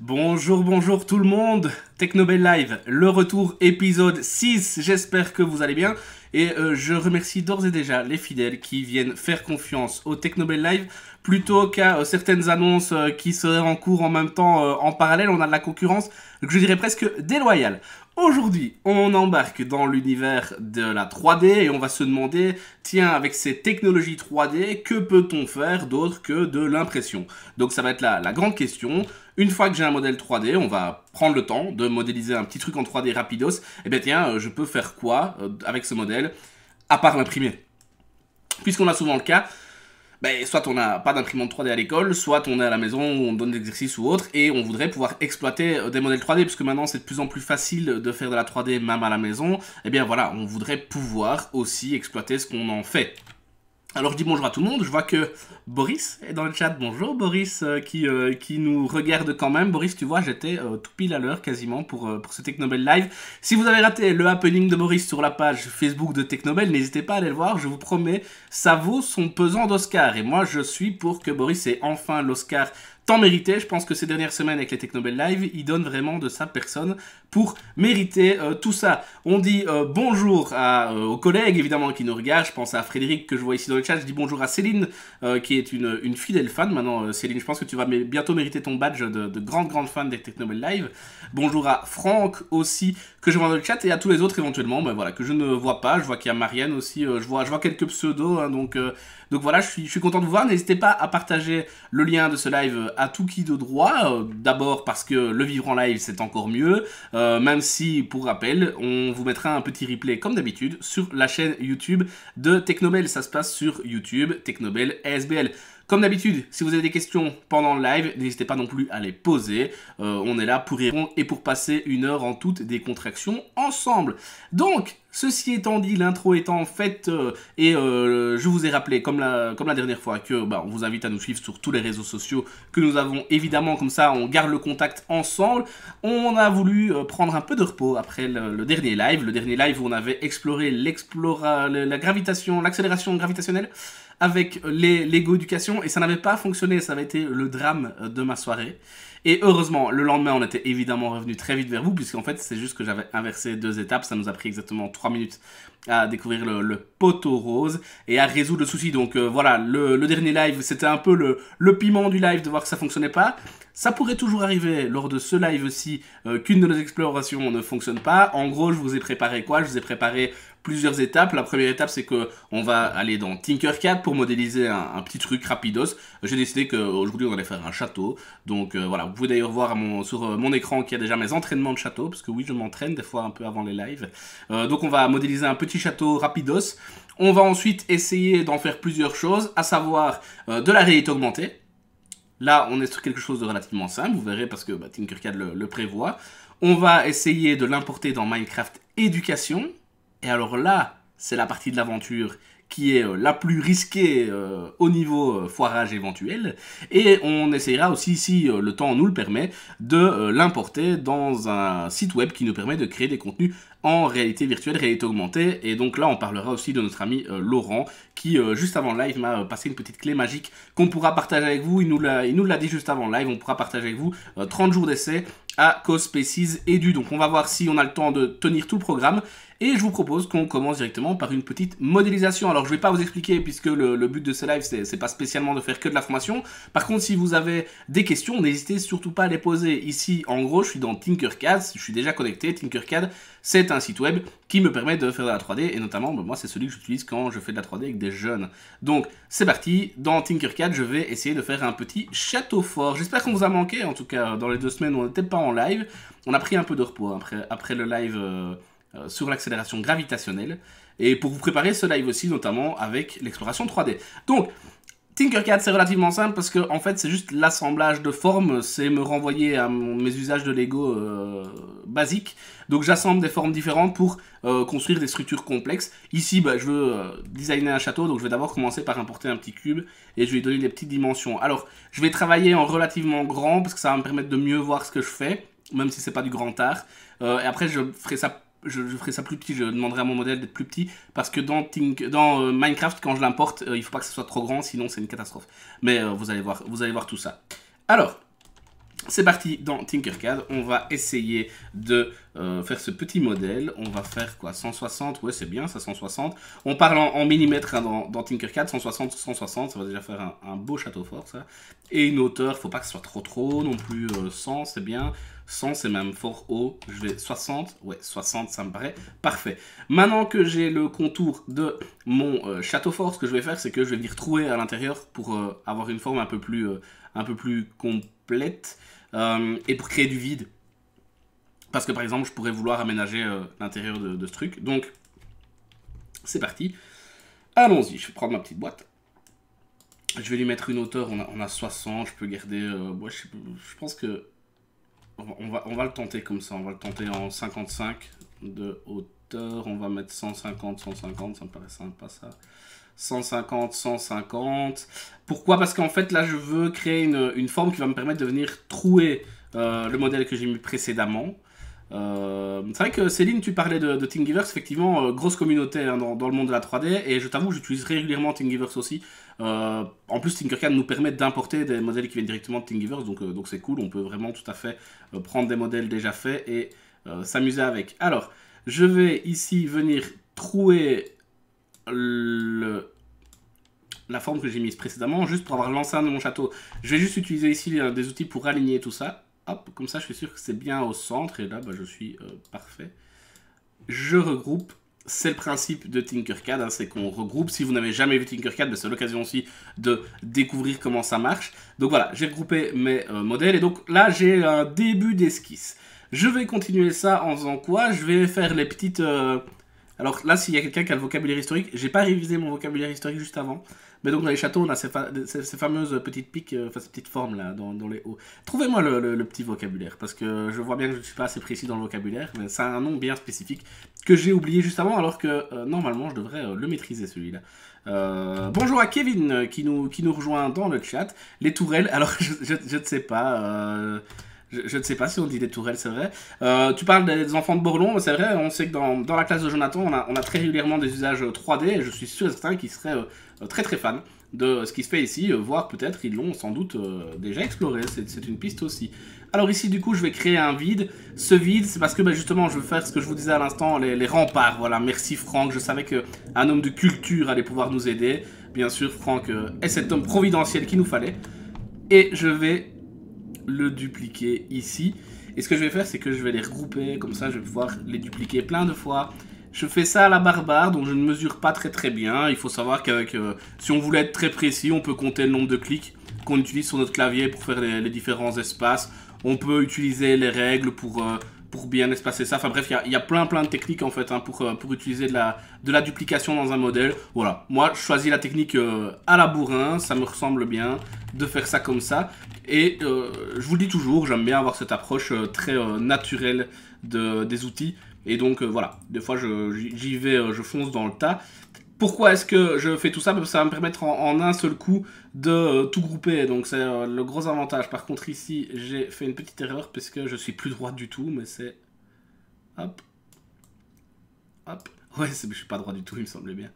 Bonjour, bonjour tout le monde, Technobel Live, le retour épisode 6, j'espère que vous allez bien et je remercie d'ores et déjà les fidèles qui viennent faire confiance au Technobel Live plutôt qu'à certaines annonces qui seraient en cours en même temps en parallèle. On a de la concurrence, je dirais presque déloyale. Aujourd'hui, on embarque dans l'univers de la 3D et on va se demander, tiens, avec ces technologies 3D, que peut-on faire d'autre que de l'impression? Donc ça va être la grande question. Une fois que j'ai un modèle 3D, on va prendre le temps de modéliser un petit truc en 3D rapidos. Et bien tiens, je peux faire quoi avec ce modèle, à part l'imprimer? Puisqu'on a souvent le cas, soit on n'a pas d'imprimante 3D à l'école, soit on est à la maison, on donne des exercices ou autre, et on voudrait pouvoir exploiter des modèles 3D, puisque maintenant c'est de plus en plus facile de faire de la 3D même à la maison. Et bien voilà, on voudrait pouvoir aussi exploiter ce qu'on en fait. Alors je dis bonjour à tout le monde, je vois que Boris est dans le chat. Bonjour Boris qui nous regarde quand même. Boris, tu vois, j'étais tout pile à l'heure quasiment pour ce Technobel Live. Si vous avez raté le happening de Boris sur la page Facebook de Technobel, n'hésitez pas à aller le voir, je vous promets, ça vaut son pesant d'Oscar. Et moi je suis pour que Boris ait enfin l'Oscar tant mérité. Je pense que ces dernières semaines avec les Technobel Live, il donne vraiment de sa personne pour mériter tout ça. On dit bonjour aux collègues évidemment qui nous regardent. Je pense à Frédéric que je vois ici dans le chat. Je dis bonjour à Céline qui est une fidèle fan. Maintenant Céline, je pense que tu vas bientôt mériter ton badge de grande fan des Technobel Live. Bonjour à Franck aussi que je vois dans le chat et à tous les autres éventuellement voilà, que je ne vois pas. Je vois qu'il y a Marianne aussi. Je vois quelques pseudos hein, donc voilà, je suis content de vous voir. N'hésitez pas à partager le lien de ce live à tout qui de droit. D'abord parce que le vivre en live c'est encore mieux. Même si, pour rappel, on vous mettra un petit replay comme d'habitude sur la chaîne YouTube de Technobel. Ça se passe sur YouTube, Technobel ASBL. Comme d'habitude, si vous avez des questions pendant le live, n'hésitez pas non plus à les poser. On est là pour y répondre et pour passer une heure en toute décontraction ensemble. Donc, ceci étant dit, l'intro étant faite, je vous ai rappelé, comme la dernière fois, que on vous invite à nous suivre sur tous les réseaux sociaux que nous avons évidemment, comme ça on garde le contact ensemble. On a voulu prendre un peu de repos après le dernier live. Le dernier live où on avait exploré la gravitation, l'accélération gravitationnelle avec les Lego Éducation et ça n'avait pas fonctionné, ça avait été le drame de ma soirée. Et heureusement, le lendemain, on était évidemment revenu très vite vers vous, puisqu'en fait, c'est juste que j'avais inversé 2 étapes, ça nous a pris exactement 3 minutes à découvrir le poteau rose et à résoudre le souci. Donc voilà, le dernier live, c'était un peu le piment du live de voir que ça fonctionnait pas. Ça pourrait toujours arriver lors de ce live-ci qu'une de nos explorations ne fonctionne pas. En gros, je vous ai préparé quoi? Je vous ai préparé plusieurs étapes. La première étape, c'est que on va aller dans Tinkercad pour modéliser un petit truc rapidos. J'ai décidé qu'aujourd'hui, on allait faire un château. Donc voilà, vous pouvez d'ailleurs voir sur mon écran qu'il y a déjà mes entraînements de château, parce que oui, je m'entraîne des fois un peu avant les lives. Donc on va modéliser un petit château rapidos. On va ensuite essayer d'en faire plusieurs choses, à savoir de la réalité augmentée. Là, on est sur quelque chose de relativement simple, vous verrez, parce que Tinkercad le prévoit. On va essayer de l'importer dans Minecraft Éducation. Et alors là, c'est la partie de l'aventure qui est la plus risquée au niveau foirage éventuel. Et on essaiera aussi, si le temps nous le permet, de l'importer dans un site web qui nous permet de créer des contenus en réalité virtuelle, réalité augmentée. Et donc là, on parlera aussi de notre ami Laurent, qui juste avant le live m'a passé une petite clé magique qu'on pourra partager avec vous. Il nous l'a dit juste avant le live, on pourra partager avec vous 30 jours d'essai à CoSpaces Edu. Donc on va voir si on a le temps de tenir tout le programme. Et je vous propose qu'on commence directement par une petite modélisation. Alors je ne vais pas vous expliquer puisque le but de ce live c'est pas spécialement de faire que de la formation. Par contre, si vous avez des questions, n'hésitez surtout pas à les poser. Ici en gros je suis dans Tinkercad, je suis déjà connecté. Tinkercad c'est un site web qui me permet de faire de la 3D et notamment moi c'est celui que j'utilise quand je fais de la 3D avec des jeunes. Donc c'est parti, dans Tinkercad je vais essayer de faire un petit château fort. J'espère qu'on vous a manqué, en tout cas dans les 2 semaines où on n'était pas en live. On a pris un peu de repos après le live sur l'accélération gravitationnelle et pour vous préparer ce live aussi notamment avec l'exploration 3D. Donc Tinkercad c'est relativement simple parce que en fait c'est juste l'assemblage de formes, c'est me renvoyer à mes usages de Lego basiques. Donc j'assemble des formes différentes pour construire des structures complexes. Ici je veux designer un château, donc je vais d'abord commencer par importer un petit cube et je vais lui donner des petites dimensions. Alors je vais travailler en relativement grand parce que ça va me permettre de mieux voir ce que je fais, même si c'est pas du grand art. Et après je ferai ça plus petit, je demanderai à mon modèle d'être plus petit parce que dans Minecraft quand je l'importe il faut pas que ce soit trop grand sinon c'est une catastrophe. Mais vous allez voir tout ça. Alors C'est parti dans Tinkercad, on va essayer de faire ce petit modèle. On va faire quoi, 160, ouais c'est bien ça, 160. On parle en millimètres hein, dans Tinkercad, 160, 160, ça va déjà faire un beau château fort ça. Et une hauteur, faut pas que ce soit trop non plus, 100 c'est bien. 100 c'est même fort haut, je vais 60, ouais 60 ça me paraît parfait. Maintenant que j'ai le contour de mon château fort, ce que je vais faire c'est que je vais venir trouer à l'intérieur pour avoir une forme un peu plus complète et pour créer du vide. Parce que par exemple je pourrais vouloir aménager l'intérieur de ce truc. Donc c'est parti. Allons-y, je vais prendre ma petite boîte. Je vais lui mettre une hauteur, on a 60, je peux garder... ouais, je pense que... On va le tenter comme ça, on va le tenter en 55 de hauteur. On va mettre 150, 150, ça me paraît sympa ça. 150, 150. Pourquoi? Parce qu'en fait là je veux créer une forme qui va me permettre de venir trouer le modèle que j'ai mis précédemment. C'est vrai que Céline, tu parlais de Thingiverse, effectivement, grosse communauté hein, dans le monde de la 3D, et je t'avoue, j'utilise régulièrement Thingiverse aussi. En plus, Tinkercad nous permet d'importer des modèles qui viennent directement de Thingiverse, donc c'est cool, on peut vraiment tout à fait prendre des modèles déjà faits et s'amuser avec. Alors, je vais ici venir trouver la forme que j'ai mise précédemment, juste pour avoir l'enceinte de mon château. Je vais juste utiliser ici des outils pour aligner tout ça. Hop, comme ça je suis sûr que c'est bien au centre, et là bah, je suis parfait. Je regroupe, c'est le principe de Tinkercad, hein, c'est qu'on regroupe. Si vous n'avez jamais vu Tinkercad, bah, c'est l'occasion aussi de découvrir comment ça marche. Donc voilà, j'ai regroupé mes modèles, et donc là j'ai un début d'esquisse. Je vais continuer ça en faisant quoi? Je vais faire les petites... Alors là, s'il y a quelqu'un qui a le vocabulaire historique, j'ai pas révisé mon vocabulaire historique juste avant. Mais donc dans les châteaux, on a ces fameuses petites piques, enfin ces petites formes là, dans les hauts. Trouvez-moi le petit vocabulaire, parce que je vois bien que je ne suis pas assez précis dans le vocabulaire, mais c'est un nom bien spécifique que j'ai oublié juste avant, alors que normalement je devrais le maîtriser celui-là. Bonjour à Kevin qui nous rejoint dans le chat. Les tourelles, alors je ne sais pas... Je ne sais pas si on dit des tourelles, c'est vrai. Tu parles des enfants de Borlon, c'est vrai, on sait que dans la classe de Jonathan, on a très régulièrement des usages 3D, et je suis sûr et certain qu'ils seraient très fans de ce qui se fait ici, voire peut-être ils l'ont sans doute déjà exploré, c'est une piste aussi. Alors ici, du coup, je vais créer un vide. Ce vide, c'est parce que bah, justement, je veux faire ce que je vous disais à l'instant, les remparts. Voilà, merci Franck, je savais qu'un homme de culture allait pouvoir nous aider. Bien sûr, Franck est cet homme providentiel qu'il nous fallait. Et je vais... le dupliquer ici, et ce que je vais faire c'est que je vais les regrouper, comme ça je vais pouvoir les dupliquer plein de fois. Je fais ça à la barbare, donc je ne mesure pas très bien. Il faut savoir qu'avec si on voulait être très précis, on peut compter le nombre de clics qu'on utilise sur notre clavier pour faire les différents espaces. On peut utiliser les règles pour bien espacer ça. Enfin bref, il y a plein de techniques en fait hein, pour utiliser de la duplication dans un modèle. Voilà, moi je choisis la technique à la bourrin, ça me ressemble bien de faire ça comme ça. Et je vous le dis toujours, j'aime bien avoir cette approche très naturelle des outils. Et donc voilà, des fois j'y vais, je fonce dans le tas. Pourquoi est-ce que je fais tout ça? Parce que ça va me permettre en un seul coup de tout grouper. Donc c'est le gros avantage. Par contre ici, j'ai fait une petite erreur parce que je suis plus droit du tout. Mais c'est... Hop. Hop. Ouais, je suis pas droit du tout, il me semblait bien.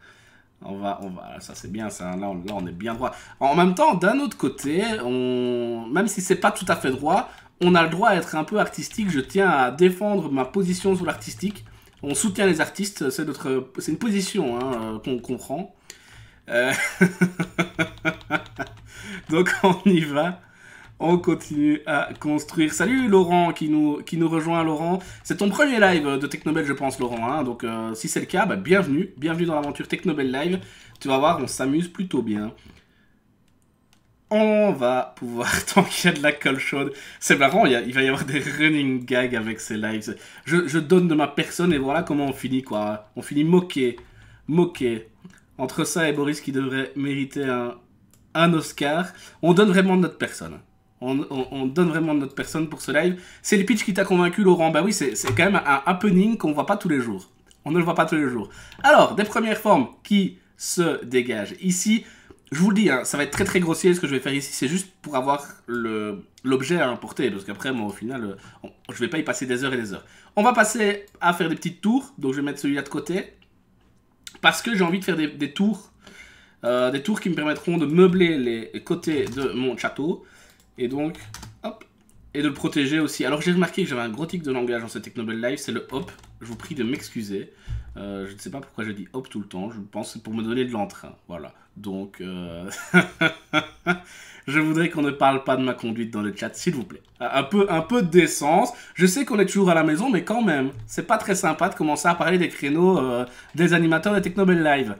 On va, ça c'est bien, ça, là on est bien droit. En même temps, d'un autre côté, même si c'est pas tout à fait droit, on a le droit à être un peu artistique. Je tiens à défendre ma position sur l'artistique. On soutient les artistes, c'est une position hein, qu'on prend. Donc on y va. On continue à construire. Salut Laurent qui nous rejoint, Laurent. C'est ton premier live de Technobel, je pense, Laurent. Hein. Donc si c'est le cas, bah, bienvenue. Bienvenue dans l'aventure Technobel Live. Tu vas voir, on s'amuse plutôt bien. On va pouvoir, tant qu'il y a de la colle chaude. C'est marrant, il va y avoir des running gags avec ces lives. Je donne de ma personne et voilà comment on finit, quoi. On finit moqué. Entre ça et Boris qui devrait mériter un Oscar, on donne vraiment de notre personne. On donne vraiment de notre personne pour ce live. C'est le pitch qui t'a convaincu, Laurent? Bah oui, c'est quand même un happening qu'on voit pas tous les jours. On ne le voit pas tous les jours. Alors, des premières formes qui se dégagent. Ici, je vous le dis, hein, ça va être très grossier ce que je vais faire ici. C'est juste pour avoir l'objet à importer. Parce qu'après, moi, au final, je vais pas y passer des heures et des heures. On va passer à faire des petites tours. Donc, je vais mettre celui-là de côté. Parce que j'ai envie de faire des tours. Des tours qui me permettront de meubler les côtés de mon château. Et donc, hop, Et de le protéger aussi. Alors j'ai remarqué que j'avais un gros tic de langage dans ce Technobel Live, c'est le hop. Je vous prie de m'excuser. Je ne sais pas pourquoi je dis hop tout le temps. Je pense que c'est pour me donner de l'entrain. Voilà. Donc, je voudrais qu'on ne parle pas de ma conduite dans le chat, s'il vous plaît. Un peu de décence. Je sais qu'on est toujours à la maison, mais quand même, c'est pas très sympa de commencer à parler des créneaux des animateurs de Technobel Live.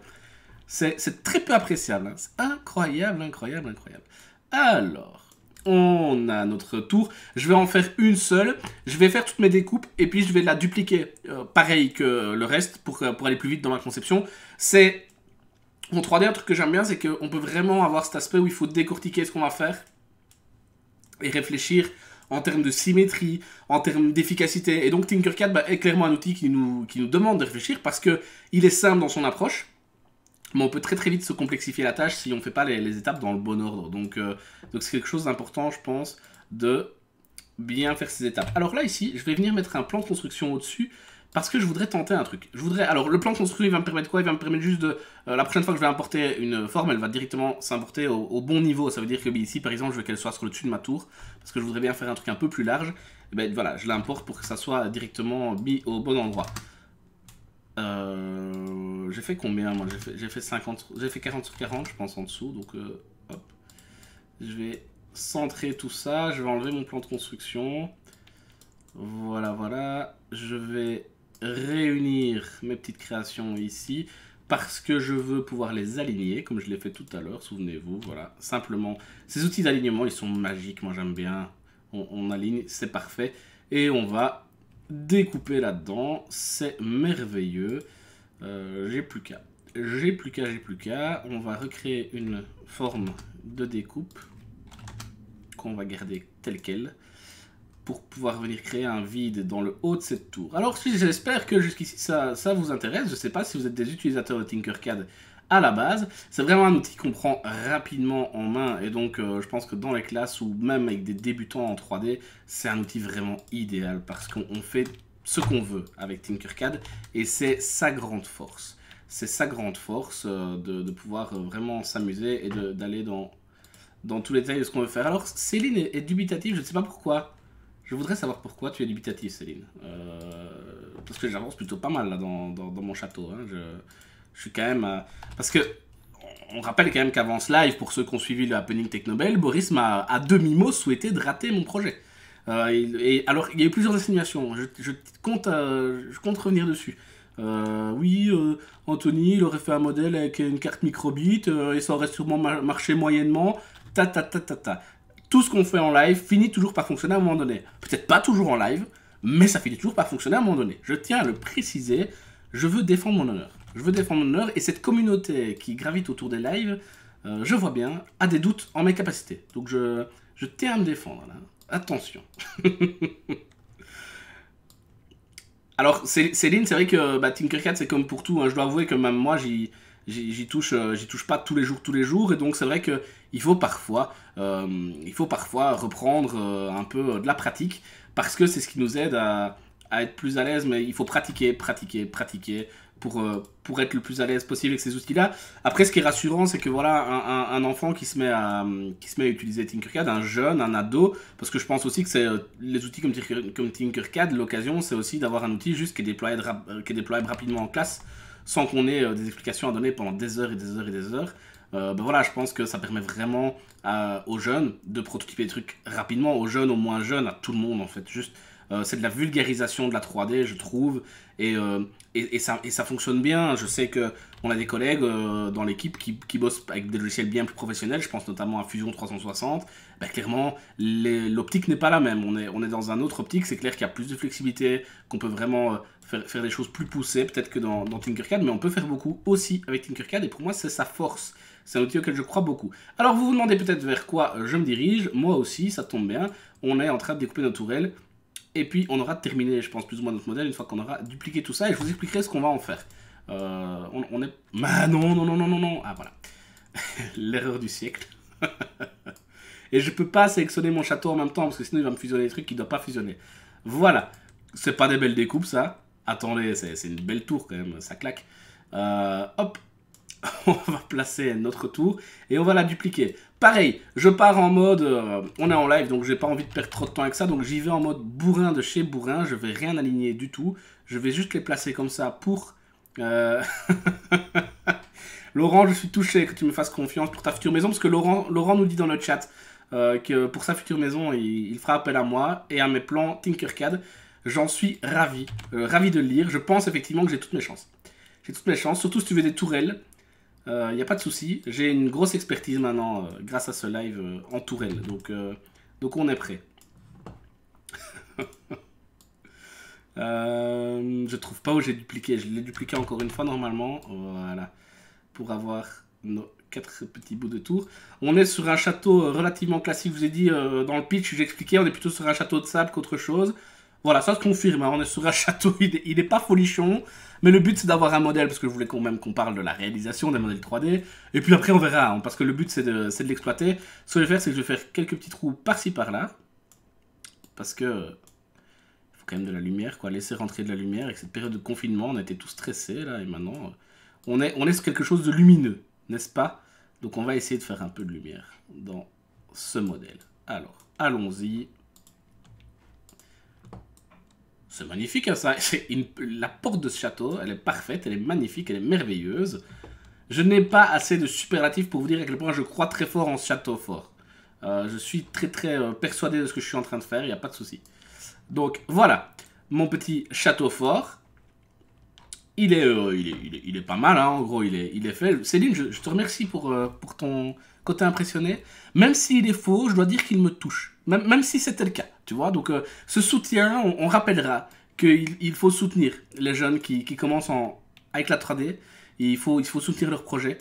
C'est très peu appréciable. Hein. C'est incroyable, incroyable, incroyable. Alors... On a notre tour, je vais en faire une seule, je vais faire toutes mes découpes et puis je vais la dupliquer, pareil que le reste pour aller plus vite dans ma conception. C'est, en 3D, un truc que j'aime bien, c'est qu'on peut vraiment avoir cet aspect où il faut décortiquer ce qu'on va faire et réfléchir en termes de symétrie, en termes d'efficacité. Et donc Tinkercad est clairement un outil qui nous demande de réfléchir parce qu'il est simple dans son approche. Mais on peut très très vite se complexifier la tâche si on ne fait pas les étapes dans le bon ordre. Donc c'est quelque chose d'important, je pense, de bien faire ces étapes. Alors là, ici, je vais venir mettre un plan de construction au-dessus parce que je voudrais tenter un truc. Alors, le plan de construction, il va me permettre quoi? Il va me permettre juste de... la prochaine fois que je vais importer une forme, elle va directement s'importer au bon niveau. Ça veut dire que ici, par exemple, je veux qu'elle soit sur le dessus de ma tour parce que je voudrais bien faire un truc un peu plus large. Et ben voilà, je l'importe pour que ça soit directement mis au bon endroit. J'ai fait combien moi? J'ai fait 40 sur 40 je pense en dessous, donc hop. Je vais centrer tout ça, je vais enlever mon plan de construction. Voilà, voilà. Je vais réunir mes petites créations ici, parce que je veux pouvoir les aligner, comme je l'ai fait tout à l'heure, souvenez-vous, voilà. Simplement, ces outils d'alignement, ils sont magiques, moi j'aime bien. On aligne, c'est parfait. Et on va découper là-dedans, c'est merveilleux. J'ai plus qu'à. On va recréer une forme de découpe qu'on va garder telle quelle pour pouvoir venir créer un vide dans le haut de cette tour. Alors j'espère que jusqu'ici ça vous intéresse. Je ne sais pas si vous êtes des utilisateurs de Tinkercad à la base. C'est vraiment un outil qu'on prend rapidement en main et donc je pense que dans les classes ou même avec des débutants en 3D, c'est un outil vraiment idéal parce qu'on fait ce qu'on veut avec Tinkercad et c'est sa grande force. C'est sa grande force de pouvoir vraiment s'amuser et d'aller dans tous les détails de ce qu'on veut faire. Alors Céline est dubitative, je ne sais pas pourquoi. Je voudrais savoir pourquoi tu es dubitative, Céline. Parce que j'avance plutôt pas mal là dans mon château. Hein. Je suis quand même... parce que on rappelle quand même qu'avant ce live, pour ceux qui ont suivi le happening Technobel, Boris m'a à demi-mot souhaité de rater mon projet. Et alors, il y a eu plusieurs insinuations. Je compte revenir dessus. Oui, Anthony, il aurait fait un modèle avec une carte microbit et ça aurait sûrement marché moyennement. Tout ce qu'on fait en live finit toujours par fonctionner à un moment donné. Peut-être pas toujours en live, mais ça finit toujours par fonctionner à un moment donné. Je tiens à le préciser, je veux défendre mon honneur. Je veux défendre mon honneur et cette communauté qui gravite autour des lives, je vois bien, a des doutes en mes capacités. Donc je tiens à me défendre là. Attention. Alors Céline, c'est vrai que Tinkercad c'est comme pour tout. Hein. Je dois avouer que même moi j'y touche pas tous les jours et donc c'est vrai que il faut parfois reprendre un peu de la pratique parce que c'est ce qui nous aide à être plus à l'aise, mais il faut pratiquer pour être le plus à l'aise possible avec ces outils-là. Après, ce qui est rassurant, c'est que voilà, un enfant qui se met à utiliser Tinkercad, un jeune, un ado, parce que je pense aussi que c'est les outils comme Tinkercad, l'occasion, c'est aussi d'avoir un outil juste qui est déployable rapidement en classe, sans qu'on ait des explications à donner pendant des heures et des heures et des heures. Voilà, je pense que ça permet vraiment aux jeunes de prototyper des trucs rapidement, aux jeunes, aux moins jeunes, à tout le monde en fait, juste. C'est de la vulgarisation de la 3D, je trouve, et ça fonctionne bien. Je sais qu'on a des collègues dans l'équipe qui bossent avec des logiciels bien plus professionnels, je pense notamment à Fusion 360. Clairement, l'optique n'est pas la même, on est dans un autre optique, c'est clair qu'il y a plus de flexibilité, qu'on peut vraiment faire des choses plus poussées, peut-être que dans Tinkercad, mais on peut faire beaucoup aussi avec Tinkercad, et pour moi c'est sa force. C'est un outil auquel je crois beaucoup. Alors vous vous demandez peut-être vers quoi je me dirige, moi aussi, ça tombe bien, on est en train de découper nos tourelles, et puis on aura terminé, je pense, plus ou moins notre modèle une fois qu'on aura dupliqué tout ça, et je vous expliquerai ce qu'on va en faire. On est... Ah non. Ah voilà. L'erreur du siècle. Et je peux pas sélectionner mon château en même temps, parce que sinon il va me fusionner des trucs qui ne doivent pas fusionner. Voilà. C'est pas des belles découpes, ça. Attendez, c'est une belle tour quand même, ça claque. Hop. On va placer notre tour et on va la dupliquer. Pareil, je pars en mode, on est en live, donc j'ai pas envie de perdre trop de temps avec ça, donc j'y vais en mode bourrin de chez bourrin, je vais rien aligner du tout, je vais juste les placer comme ça pour... Laurent, je suis touché que tu me fasses confiance pour ta future maison, parce que Laurent nous dit dans le chat que pour sa future maison, il fera appel à moi et à mes plans Tinkercad. J'en suis ravi, ravi de le lire, je pense effectivement que j'ai toutes mes chances. J'ai toutes mes chances, surtout si tu veux des tourelles. Il n'y a pas de souci. J'ai une grosse expertise maintenant grâce à ce live en tourelle. Donc on est prêt. Je trouve pas où j'ai dupliqué. Je l'ai dupliqué encore une fois normalement. Voilà. Pour avoir nos 4 petits bouts de tour. On est sur un château relativement classique. Je vous ai dit dans le pitch, j'ai expliqué, on est plutôt sur un château de sable qu'autre chose. Voilà, ça se confirme, hein. On est sur un château, il est pas folichon, mais le but c'est d'avoir un modèle, parce que je voulais quand même qu'on parle de la réalisation des modèles 3D, et puis après on verra, hein, parce que le but c'est de l'exploiter. Ce que je vais faire, c'est que je vais faire quelques petits trous par-ci par-là, parce que il faut quand même de la lumière, quoi, laisser rentrer de la lumière. Avec cette période de confinement, on a été tous stressés, là, et maintenant, on est sur quelque chose de lumineux, n'est-ce pas? Donc on va essayer de faire un peu de lumière dans ce modèle. Alors, allons-y. C'est magnifique, hein, ça. La porte de ce château, elle est parfaite, elle est magnifique, elle est merveilleuse. Je n'ai pas assez de superlatifs pour vous dire à quel point je crois très fort en ce château fort. Je suis très persuadé de ce que je suis en train de faire, il n'y a pas de souci. Donc voilà, mon petit château fort. Il est pas mal, hein, en gros, il est fait. Céline, je te remercie pour ton côté impressionné. Même s'il est faux, je dois dire qu'il me touche. Même si c'était le cas, tu vois. Donc ce soutien, on rappellera qu'il faut soutenir les jeunes qui commencent avec la 3D. Il faut soutenir leur projet.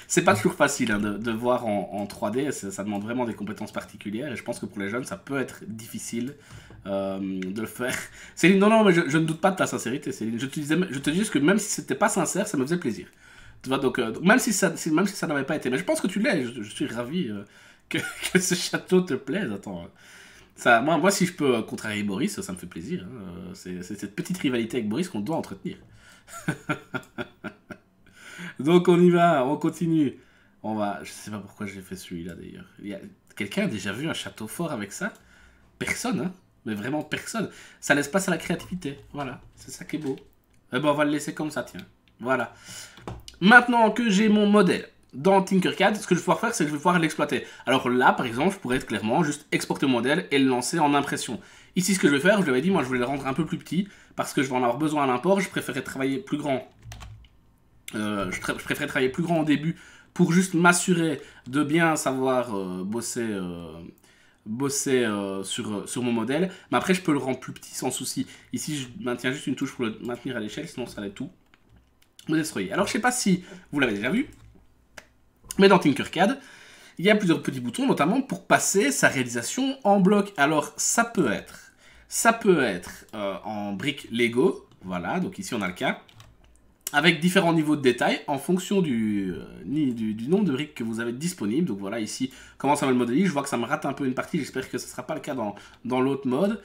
C'est pas toujours facile hein, de voir en 3D, ça demande vraiment des compétences particulières. Et je pense que pour les jeunes, ça peut être difficile de le faire. Céline, non, mais je ne doute pas de ta sincérité, Céline. Je te dis juste que même si c'était pas sincère, ça me faisait plaisir. Tu vois, donc même si ça n'avait pas été. Mais je pense que tu l'es, je suis ravi que ce château te plaise. Attends, ça, moi, si je peux contrarier Boris, ça me fait plaisir. Hein. C'est cette petite rivalité avec Boris qu'on doit entretenir. Donc on y va, on continue. Je sais pas pourquoi j'ai fait celui-là d'ailleurs. Quelqu'un a déjà vu un château fort avec ça? Personne, hein? Mais vraiment personne. Ça laisse place à la créativité. Voilà, c'est ça qui est beau. Eh ben on va le laisser comme ça, tiens. Voilà. Maintenant que j'ai mon modèle dans Tinkercad, ce que je vais pouvoir faire, c'est que je vais pouvoir l'exploiter. Alors là, par exemple, je pourrais être clairement juste exporter le modèle et le lancer en impression. Ici, ce que je vais faire, je l'avais dit, moi je voulais le rendre un peu plus petit parce que je vais en avoir besoin à l'import. Je préférais travailler plus grand. Je préférais travailler plus grand au début pour juste m'assurer de bien savoir bosser sur mon modèle. Mais après, je peux le rendre plus petit sans souci. Ici, je maintiens juste une touche pour le maintenir à l'échelle, sinon ça allait tout me destroyer. Alors, je sais pas si vous l'avez déjà vu, mais dans Tinkercad, il y a plusieurs petits boutons, notamment pour passer sa réalisation en bloc. Alors, ça peut être en briques Lego, voilà, donc ici on a le cas, avec différents niveaux de détail en fonction du nombre de briques que vous avez disponibles. Donc voilà, ici, comment ça va le modéliser. Je vois que ça me rate un peu une partie, j'espère que ce ne sera pas le cas dans l'autre mode.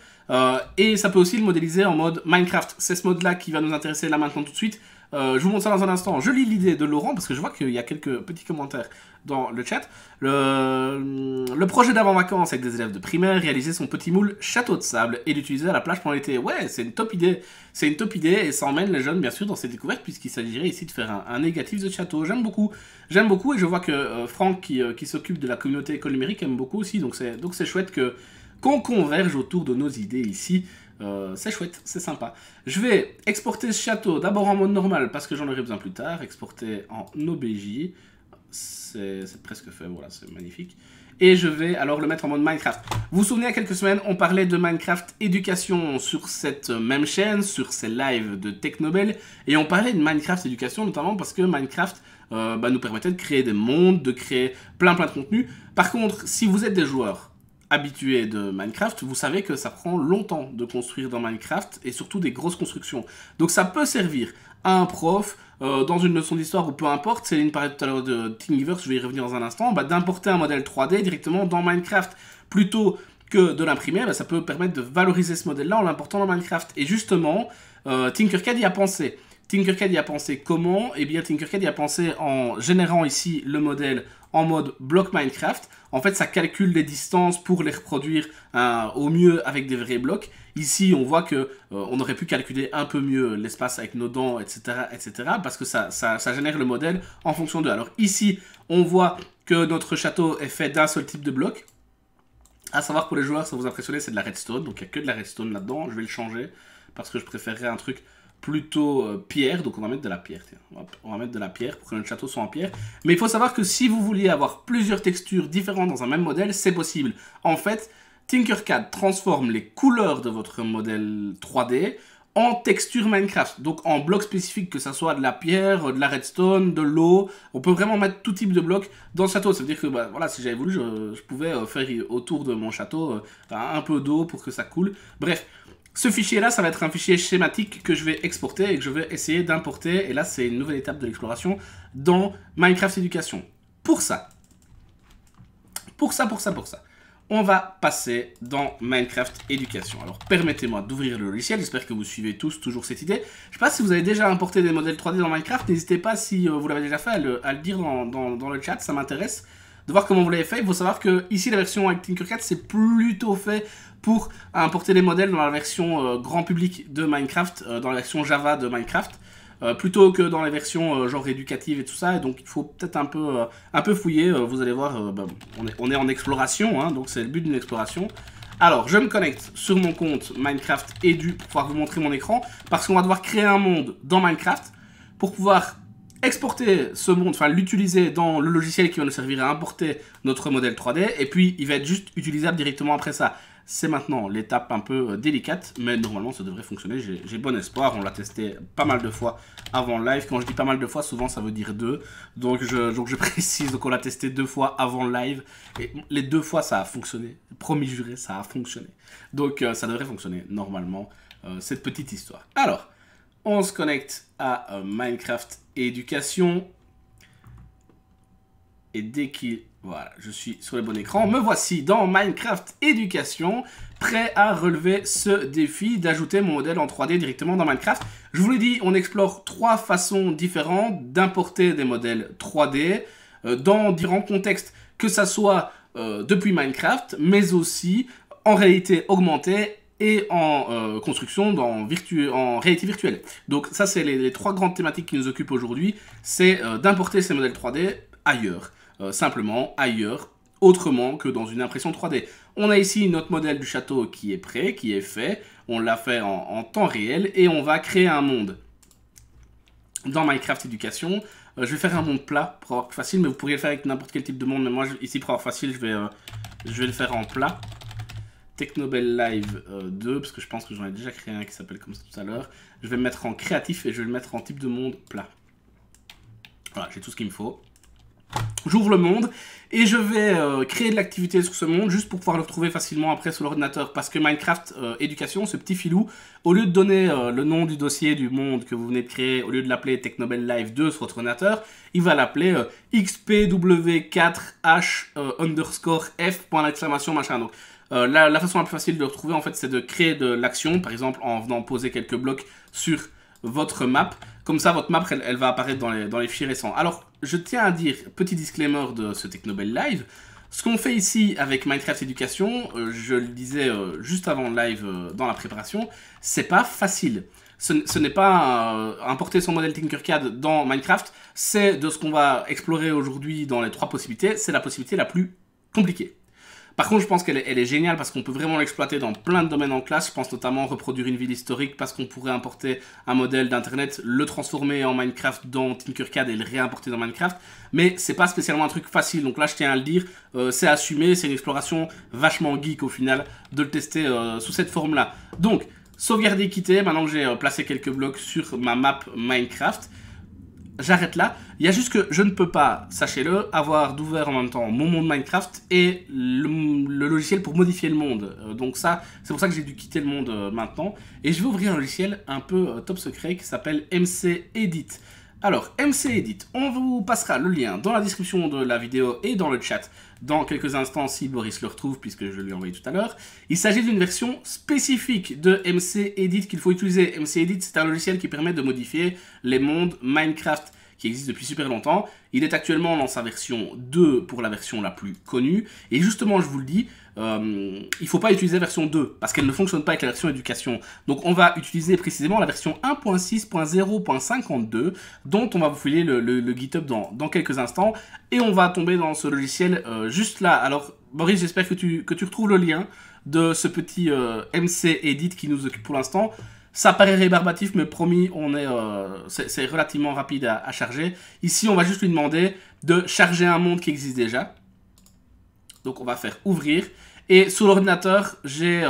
Et ça peut aussi le modéliser en mode Minecraft. C'est ce mode-là qui va nous intéresser là maintenant tout de suite. Je vous montre ça dans un instant. Je lis l'idée de Laurent parce que je vois qu'il y a quelques petits commentaires dans le chat. Le projet d'avant-vacances avec des élèves de primaire, réaliser son petit moule château de sable et l'utiliser à la plage pendant l'été. Ouais, c'est une top idée. C'est une top idée et ça emmène les jeunes bien sûr dans ces découvertes puisqu'il s'agirait ici de faire un négatif de château. J'aime beaucoup et je vois que Franck qui s'occupe de la communauté école numérique aime beaucoup aussi. Donc c'est chouette qu'on converge autour de nos idées ici. C'est chouette, c'est sympa. Je vais exporter ce château d'abord en mode normal parce que j'en aurai besoin plus tard. Exporter en OBJ. C'est presque fait, voilà, c'est magnifique. Et je vais alors le mettre en mode Minecraft. Vous vous souvenez, il y a quelques semaines, on parlait de Minecraft éducation sur cette même chaîne, sur ces lives de Technobel. Et on parlait de Minecraft éducation notamment parce que Minecraft nous permettait de créer des mondes, de créer plein de contenus. Par contre, si vous êtes des joueurs habitués de Minecraft, vous savez que ça prend longtemps de construire dans Minecraft et surtout des grosses constructions. Donc ça peut servir à un prof dans une leçon d'histoire ou peu importe. Céline parlait tout à l'heure de Thingiverse, je vais y revenir dans un instant, d'importer un modèle 3D directement dans Minecraft plutôt que de l'imprimer. Ça peut permettre de valoriser ce modèle-là en l'important dans Minecraft. Et justement, Tinkercad y a pensé. Tinkercad y a pensé comment? Eh bien, Tinkercad y a pensé en générant ici le modèle en mode bloc Minecraft. En fait, ça calcule les distances pour les reproduire au mieux avec des vrais blocs. Ici, on voit que on aurait pu calculer un peu mieux l'espace avec nos dents, etc., parce que ça génère le modèle en fonction d'eux. Alors ici, on voit que notre château est fait d'un seul type de bloc. À savoir, pour les joueurs, ça vous impressionner, c'est de la redstone. Donc il n'y a que de la redstone là-dedans. Je vais le changer parce que je préférerais un truc plutôt pierre, donc on va mettre de la pierre, tiens. Hop, on va mettre de la pierre pour que notre château soit en pierre. Mais il faut savoir que si vous vouliez avoir plusieurs textures différentes dans un même modèle, c'est possible. En fait, Tinkercad transforme les couleurs de votre modèle 3D en texture Minecraft, donc en blocs spécifiques, que ça soit de la pierre, de la redstone, de l'eau. On peut vraiment mettre tout type de blocs dans le château. Ça veut dire que bah, voilà, si j'avais voulu, je pouvais faire autour de mon château un peu d'eau pour que ça coule. Bref. Ce fichier-là, ça va être un fichier schématique que je vais exporter et que je vais essayer d'importer. Et là, c'est une nouvelle étape de l'exploration dans Minecraft Éducation. Pour ça, on va passer dans Minecraft Éducation. Alors, permettez-moi d'ouvrir le logiciel. J'espère que vous suivez tous toujours cette idée. Je ne sais pas si vous avez déjà importé des modèles 3D dans Minecraft. N'hésitez pas, si vous l'avez déjà fait, à le dire dans le chat. Ça m'intéresse de voir comment vous l'avez fait. Il faut savoir que ici, la version avec Tinkercad, c'est plutôt fait pour importer les modèles dans la version grand public de Minecraft, dans la version Java de Minecraft, plutôt que dans les versions genre éducatives et tout ça. Et donc il faut peut-être un peu fouiller. Vous allez voir, on est en exploration, hein, donc c'est le but d'une exploration. Alors, je me connecte sur mon compte Minecraft Edu pour pouvoir vous montrer mon écran, parce qu'on va devoir créer un monde dans Minecraft pour pouvoir exporter ce monde, enfin l'utiliser dans le logiciel qui va nous servir à importer notre modèle 3D, et puis il va être juste utilisable directement après ça. C'est maintenant l'étape un peu délicate, mais normalement ça devrait fonctionner, j'ai bon espoir. On l'a testé pas mal de fois avant le live. Quand je dis pas mal de fois, souvent ça veut dire 2. Donc je précise, donc on l'a testé 2 fois avant le live. Et les 2 fois ça a fonctionné, promis juré, ça a fonctionné. Donc ça devrait fonctionner normalement, cette petite histoire. Alors, on se connecte à Minecraft Éducation. Et dès qu'il... Voilà, je suis sur le bon écran. Me voici dans Minecraft Éducation, prêt à relever ce défi d'ajouter mon modèle en 3D directement dans Minecraft. Je vous l'ai dit, on explore 3 façons différentes d'importer des modèles 3D dans différents contextes. Que ça soit depuis Minecraft, mais aussi en réalité augmentée et en construction en réalité virtuelle. Donc ça, c'est les 3 grandes thématiques qui nous occupent aujourd'hui. C'est d'importer ces modèles 3D ailleurs. Simplement ailleurs, autrement que dans une impression 3D. On a ici notre modèle du château qui est prêt, qui est fait. On l'a fait en temps réel et on va créer un monde dans Minecraft Éducation. Je vais faire un monde plat pour avoir plus facile, mais vous pourriez le faire avec n'importe quel type de monde. Mais moi, ici, pour avoir facile, je vais le faire en plat. Technobel Live 2, parce que je pense que j'en ai déjà créé un qui s'appelle comme ça tout à l'heure. Je vais me mettre en créatif et je vais le mettre en type de monde plat. Voilà, j'ai tout ce qu'il me faut. J'ouvre le monde et je vais créer de l'activité sur ce monde juste pour pouvoir le retrouver facilement après sur l'ordinateur, parce que Minecraft Éducation, ce petit filou, au lieu de donner le nom du dossier du monde que vous venez de créer, au lieu de l'appeler Technobel Live 2 sur votre ordinateur, il va l'appeler XPW4H underscore F point d'exclamation machin. Donc la façon la plus facile de le retrouver en fait, c'est de créer de l'action, par exemple en venant poser quelques blocs sur votre map. Comme ça, votre map, elle va apparaître dans les fichiers récents. Alors, je tiens à dire, petit disclaimer de ce Technobel Live, ce qu'on fait ici avec Minecraft Éducation, je le disais juste avant le live dans la préparation, c'est pas facile. Ce n'est pas importer son modèle Tinkercad dans Minecraft, c'est de ce qu'on va explorer aujourd'hui dans les 3 possibilités, c'est la possibilité la plus compliquée. Par contre, je pense qu'elle est géniale parce qu'on peut vraiment l'exploiter dans plein de domaines en classe. Je pense notamment reproduire une ville historique parce qu'on pourrait importer un modèle d'internet, le transformer en Minecraft dans Tinkercad et le réimporter dans Minecraft. Mais c'est pas spécialement un truc facile. Donc là, je tiens à le dire, c'est assumé, c'est une exploration vachement geek au final de le tester sous cette forme-là. Donc, sauvegarder, quitter. Maintenant que j'ai placé quelques blocs sur ma map Minecraft, j'arrête là. Il y a juste que je ne peux pas, sachez-le, avoir d'ouvert en même temps mon monde Minecraft et le logiciel pour modifier le monde. Donc ça, c'est pour ça que j'ai dû quitter le monde maintenant. Et je vais ouvrir un logiciel un peu top secret qui s'appelle MC Edit. Alors, MC Edit, on vous passera le lien dans la description de la vidéo et dans le chat dans quelques instants si Boris le retrouve, puisque je lui ai envoyé tout à l'heure. Il s'agit d'une version spécifique de MC Edit qu'il faut utiliser. MC Edit, c'est un logiciel qui permet de modifier les mondes Minecraft qui existe depuis super longtemps. Il est actuellement dans sa version 2 pour la version la plus connue. Et justement, je vous le dis, il ne faut pas utiliser la version 2 parce qu'elle ne fonctionne pas avec la version éducation. Donc on va utiliser précisément la version 1.6.0.52 dont on va vous filer le GitHub dans quelques instants. Et on va tomber dans ce logiciel juste là. Alors Boris, j'espère que tu retrouves le lien de ce petit MC Edit qui nous occupe pour l'instant. Ça paraît rébarbatif, mais promis, c'est relativement rapide à charger. Ici, on va juste lui demander de charger un monde qui existe déjà. Donc, on va faire ouvrir. Et sur l'ordinateur, j'ai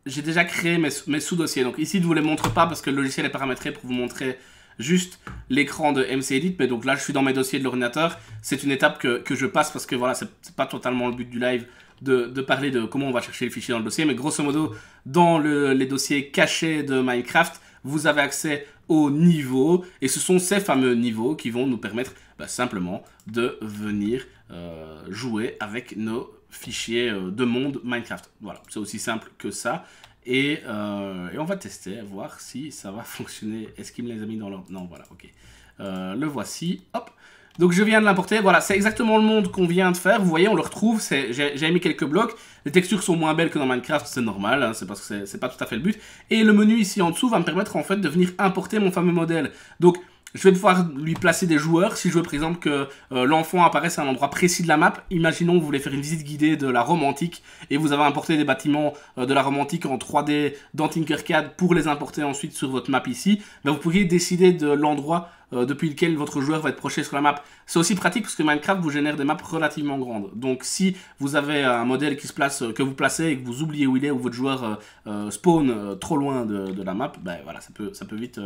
déjà créé mes sous-dossiers. Donc, ici, je ne vous les montre pas parce que le logiciel est paramétré pour vous montrer juste l'écran de MC Edit. Mais donc là, je suis dans mes dossiers de l'ordinateur. C'est une étape que je passe parce que voilà, c'est pas totalement le but du live de parler de comment on va chercher les fichiers dans le dossier. Mais grosso modo, dans les dossiers cachés de Minecraft, vous avez accès aux niveaux. Et ce sont ces fameux niveaux qui vont nous permettre simplement de venir jouer avec nos fichiers de monde Minecraft. Voilà, c'est aussi simple que ça. Et on va tester, voir si ça va fonctionner. Est-ce qu'il me les a mis dans leur... Non, voilà, ok. Le voici, hop. Donc je viens de l'importer, voilà, c'est exactement le monde qu'on vient de faire. Vous voyez, on le retrouve, j'ai mis quelques blocs. Les textures sont moins belles que dans Minecraft, c'est normal, hein, c'est parce que c'est pas tout à fait le but. Et le menu ici en dessous va me permettre en fait de venir importer mon fameux modèle. Donc je vais pouvoir lui placer des joueurs. Si je veux par exemple que l'enfant apparaisse à un endroit précis de la map, imaginons que vous voulez faire une visite guidée de la Rome antique et vous avez importé des bâtiments de la Rome antique en 3D dans Tinkercad pour les importer ensuite sur votre map ici, vous pourriez décider de l'endroit depuis lequel votre joueur va être projeté sur la map. C'est aussi pratique parce que Minecraft vous génère des maps relativement grandes. Donc si vous avez un modèle qui se place, que vous placez et que vous oubliez où il est, ou votre joueur spawn trop loin de la map, voilà, ça peut vite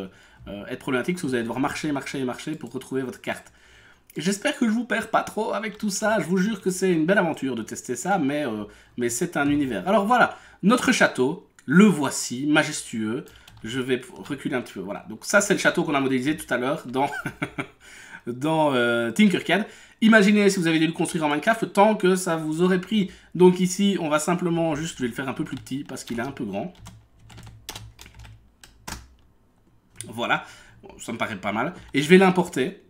être problématique parce que vous allez devoir marcher pour retrouver votre carte. J'espère que je vous perds pas trop avec tout ça. Je vous jure que c'est une belle aventure de tester ça, mais c'est un univers. Alors voilà, notre château, le voici, majestueux. Je vais reculer un petit peu, voilà. Donc ça, c'est le château qu'on a modélisé tout à l'heure dans Tinkercad. Imaginez si vous avez dû le construire en Minecraft, le temps que ça vous aurait pris. Donc ici, on va simplement juste, je vais le faire un peu plus petit parce qu'il est un peu grand. Voilà, bon, ça me paraît pas mal. Et je vais l'importer.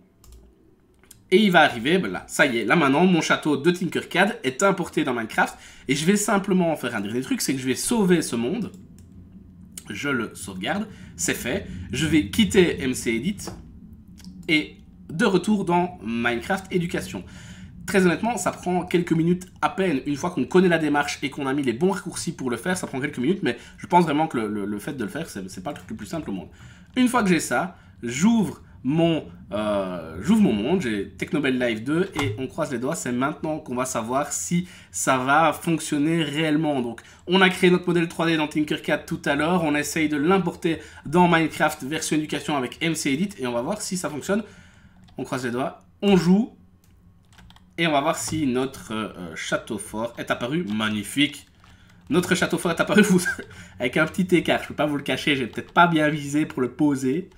Et il va arriver, là, ça y est, là maintenant, mon château de Tinkercad est importé dans Minecraft. Et je vais simplement faire un dernier truc, c'est que je vais sauver ce monde. Je le sauvegarde, c'est fait. Je vais quitter MC Edit et de retour dans Minecraft Éducation. Très honnêtement, ça prend quelques minutes à peine. Une fois qu'on connaît la démarche et qu'on a mis les bons raccourcis pour le faire, ça prend quelques minutes, mais je pense vraiment que le fait de le faire, c'est pas le truc le plus simple au monde. Une fois que j'ai ça, j'ouvre mon monde, j'ai Technobel Live 2 et on croise les doigts, c'est maintenant qu'on va savoir si ça va fonctionner réellement. Donc on a créé notre modèle 3D dans Tinkercad tout à l'heure, on essaye de l'importer dans Minecraft version éducation avec MC Edit et on va voir si ça fonctionne. On croise les doigts, on joue et on va voir si notre château fort est apparu. Magnifique. Notre château fort est apparu avec un petit écart, je ne peux pas vous le cacher, j'ai peut-être pas bien visé pour le poser.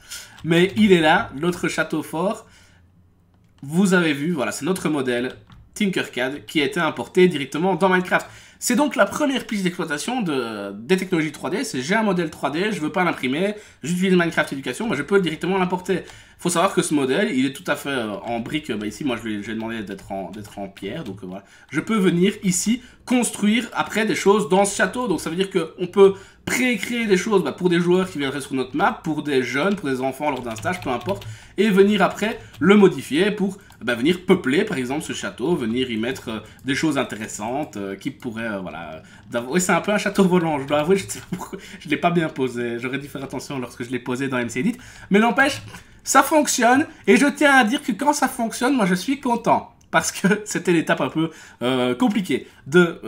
Mais il est là, notre château fort. Vous avez vu, voilà, c'est notre modèle Tinkercad qui a été importé directement dans Minecraft. C'est donc la première piste d'exploitation des technologies 3D. C'est j'ai un modèle 3D, je ne veux pas l'imprimer, j'utilise Minecraft Éducation, je peux directement l'importer. Il faut savoir que ce modèle, il est tout à fait en briques. Ici, moi, je lui ai demandé d'être en pierre. Donc voilà, je peux venir ici construire après des choses dans ce château. Donc ça veut dire qu'on peut pré-créer des choses pour des joueurs qui viendraient sur notre map, pour des jeunes, pour des enfants lors d'un stage, peu importe, et venir après le modifier pour venir peupler par exemple ce château, venir y mettre des choses intéressantes qui pourraient, voilà... Oui, c'est un peu un château volant, je dois avouer, je ne sais pas pourquoi je ne l'ai pas bien posé, j'aurais dû faire attention lorsque je l'ai posé dans MC Edit, mais n'empêche, ça fonctionne, et je tiens à dire que quand ça fonctionne, moi je suis content, parce que c'était l'étape un peu compliquée de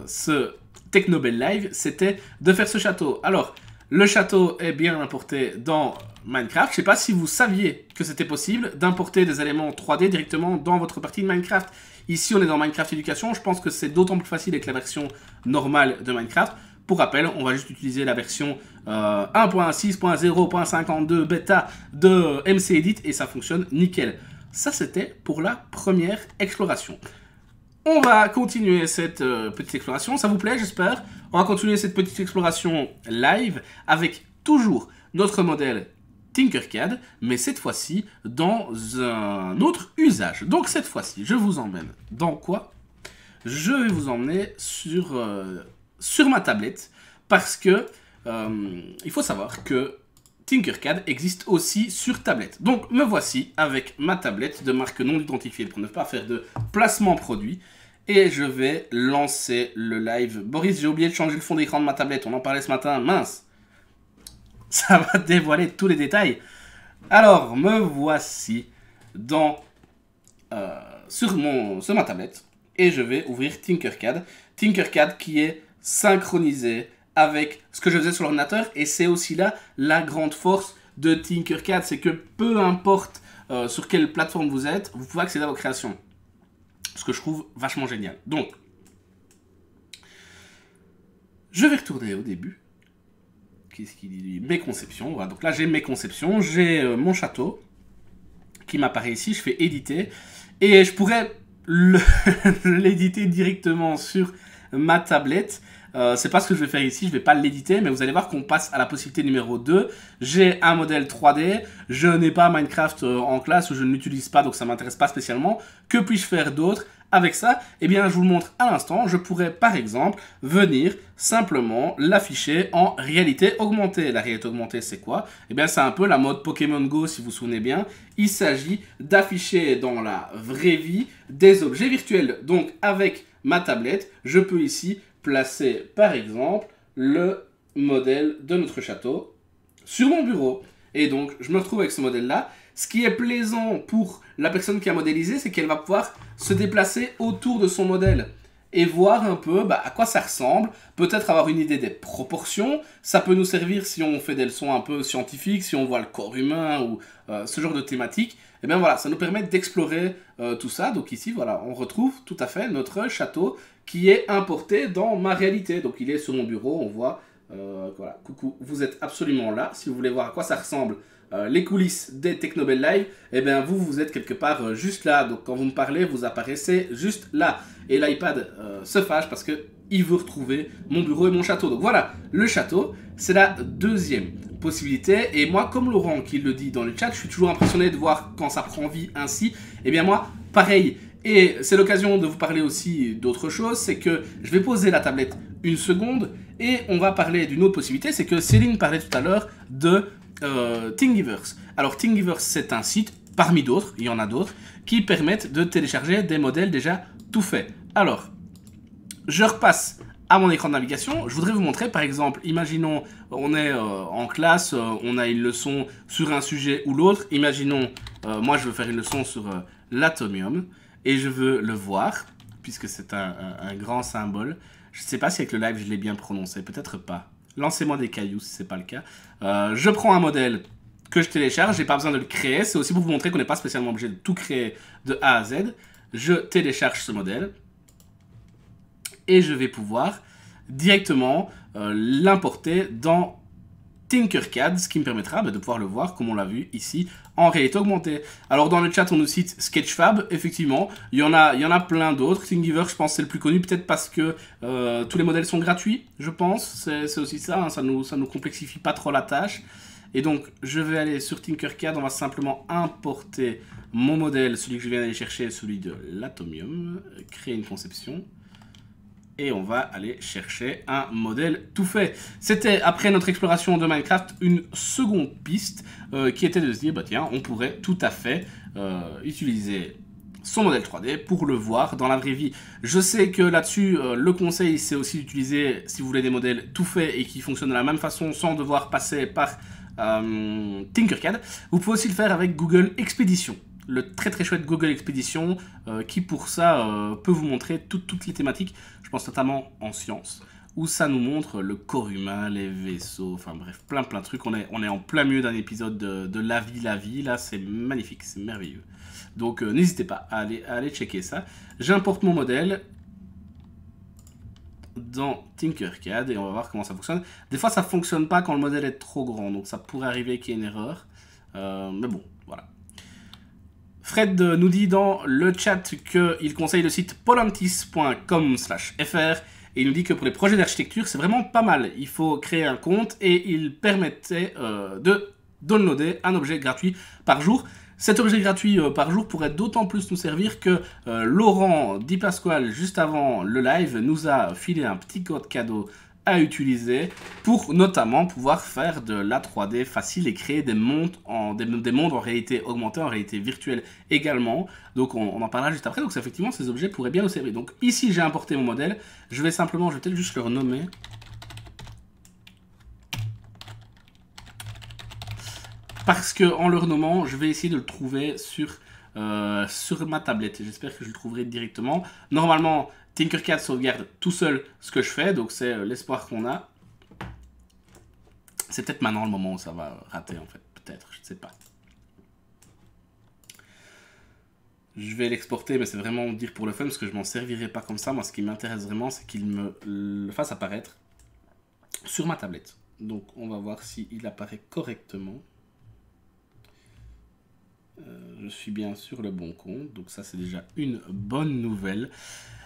ce Technobel Live, c'était de faire ce château. Alors, le château est bien importé dans Minecraft. Je ne sais pas si vous saviez que c'était possible d'importer des éléments 3D directement dans votre partie de Minecraft. Ici, on est dans Minecraft Éducation. Je pense que c'est d'autant plus facile avec la version normale de Minecraft. Pour rappel, on va juste utiliser la version 1.6.0.52 bêta de MC-Edit et ça fonctionne nickel. Ça, c'était pour la première exploration. On va continuer cette petite exploration, ça vous plaît, j'espère. On va continuer cette petite exploration live avec toujours notre modèle Tinkercad, mais cette fois-ci dans un autre usage. Donc cette fois-ci, je vous emmène dans quoi? Je vais vous emmener sur ma tablette, parce que il faut savoir que Tinkercad existe aussi sur tablette. Donc me voici avec ma tablette de marque non identifiée pour ne pas faire de placement produit. Et je vais lancer le live. Boris, j'ai oublié de changer le fond d'écran de ma tablette, on en parlait ce matin, mince. Ça va dévoiler tous les détails. Alors, me voici sur ma tablette. Et je vais ouvrir Tinkercad. Tinkercad qui est synchronisé avec ce que je faisais sur l'ordinateur. Et c'est aussi là la grande force de Tinkercad. C'est que peu importe sur quelle plateforme vous êtes, vous pouvez accéder à vos créations. Ce que je trouve vachement génial. Donc, je vais retourner au début. Qu'est-ce qu'il dit? Mes conceptions. Voilà. Donc là, j'ai mes conceptions. J'ai mon château qui m'apparaît ici. Je fais éditer. Et je pourrais l'éditer directement sur ma tablette. C'est pas ce que je vais faire ici. Je vais pas l'éditer. Mais vous allez voir qu'on passe à la possibilité numéro 2. J'ai un modèle 3D. Je n'ai pas Minecraft en classe. Ou je ne l'utilise pas. Donc ça m'intéresse pas spécialement. Que puis-je faire d'autre avec ça? Eh bien, je vous le montre à l'instant. Je pourrais, par exemple, venir simplement l'afficher en réalité augmentée. La réalité augmentée, c'est quoi? Eh bien, c'est un peu la mode Pokémon Go, si vous vous souvenez bien. Il s'agit d'afficher dans la vraie vie des objets virtuels. Donc, avec ma tablette, je peux ici placer, par exemple, le modèle de notre château sur mon bureau. Et donc, je me retrouve avec ce modèle-là. Ce qui est plaisant pour la personne qui a modélisé, c'est qu'elle va pouvoir se déplacer autour de son modèle et voir un peu à quoi ça ressemble, peut-être avoir une idée des proportions. Ça peut nous servir si on fait des leçons un peu scientifiques, si on voit le corps humain ou ce genre de thématique. Et bien voilà, ça nous permet d'explorer tout ça. Donc ici, voilà, on retrouve tout à fait notre château qui est importé dans ma réalité. Donc il est sur mon bureau, on voit, voilà, coucou, vous êtes absolument là. Si vous voulez voir à quoi ça ressemble, les coulisses des Technobel Live, et bien vous êtes quelque part juste là. Donc quand vous me parlez, vous apparaissez juste là. Et l'iPad se fâche parce qu'il veut retrouver mon bureau et mon château. Donc voilà, le château, c'est la deuxième possibilité. Et moi, comme Laurent qui le dit dans le chat, je suis toujours impressionné de voir quand ça prend vie ainsi. Et bien moi, pareil. Et c'est l'occasion de vous parler aussi d'autre chose, c'est que je vais poser la tablette une seconde et on va parler d'une autre possibilité, c'est que Céline parlait tout à l'heure de Thingiverse. Alors Thingiverse, c'est un site, parmi d'autres, il y en a d'autres, qui permettent de télécharger des modèles déjà tout faits. Alors, je repasse à mon écran de navigation. Je voudrais vous montrer, par exemple, imaginons, on est en classe, on a une leçon sur un sujet ou l'autre. Imaginons, moi je veux faire une leçon sur l'atomium et je veux le voir, puisque c'est un grand symbole. Je ne sais pas si avec le live je l'ai bien prononcé, peut-être pas. Lancez-moi des cailloux si ce n'est pas le cas. Je prends un modèle que je télécharge, j'ai pas besoin de le créer. C'est aussi pour vous montrer qu'on n'est pas spécialement obligé de tout créer de A à Z. Je télécharge ce modèle et je vais pouvoir directement l'importer dans Tinkercad, ce qui me permettra de pouvoir le voir, comme on l'a vu ici, en réalité augmentée. Alors dans le chat, on nous cite Sketchfab, effectivement, il y en a plein d'autres. Thingiverse, je pense c'est le plus connu, peut-être parce que tous les modèles sont gratuits, je pense. C'est aussi ça, hein, ça nous complexifie pas trop la tâche. Et donc, je vais aller sur Tinkercad, on va simplement importer mon modèle, celui que je viens d'aller chercher, celui de l'atomium, créer une conception. Et on va aller chercher un modèle tout fait. C'était, après notre exploration de Minecraft, une seconde piste qui était de se dire, bah tiens, on pourrait tout à fait utiliser son modèle 3D pour le voir dans la vraie vie. Je sais que là-dessus, le conseil, c'est aussi d'utiliser, si vous voulez, des modèles tout faits et qui fonctionnent de la même façon sans devoir passer par Tinkercad. Vous pouvez aussi le faire avec Google Expedition. Le très très chouette Google Expedition qui pour ça peut vous montrer toutes les thématiques, je pense notamment en sciences, où ça nous montre le corps humain, les vaisseaux, enfin bref, plein de trucs. On est en plein milieu d'un épisode de la vie, là c'est magnifique, c'est merveilleux. Donc n'hésitez pas à aller checker ça. J'importe mon modèle. dans Tinkercad et on va voir comment ça fonctionne. Des fois, ça fonctionne pas quand le modèle est trop grand, donc ça pourrait arriver qu'il y ait une erreur. Mais bon, voilà. Fred nous dit dans le chat qu'il conseille le site polantis.com/fr et il nous dit que pour les projets d'architecture, c'est vraiment pas mal. Il faut créer un compte et il permettait de downloader un objet gratuit par jour. Cet objet gratuit par jour pourrait d'autant plus nous servir que Laurent Di Pasquale, juste avant le live, nous a filé un petit code cadeau à utiliser pour notamment pouvoir faire de la 3D facile et créer des mondes en réalité augmentée, en réalité virtuelle également. Donc on en parlera juste après. Donc effectivement, ces objets pourraient bien nous servir. Donc ici, j'ai importé mon modèle. Je vais peut-être juste le renommer. Parce que en le renommant, je vais essayer de le trouver sur ma tablette. J'espère que je le trouverai directement. Normalement, Tinkercad sauvegarde tout seul ce que je fais, donc c'est l'espoir qu'on a. C'est peut-être maintenant le moment où ça va rater en fait, peut-être, je ne sais pas. Je vais l'exporter, mais c'est vraiment dire pour le fun, parce que je m'en servirai pas comme ça. Moi, ce qui m'intéresse vraiment, c'est qu'il me le fasse apparaître sur ma tablette. Donc, on va voir s'il apparaît correctement. Je suis bien sur le bon compte, donc ça c'est déjà une bonne nouvelle.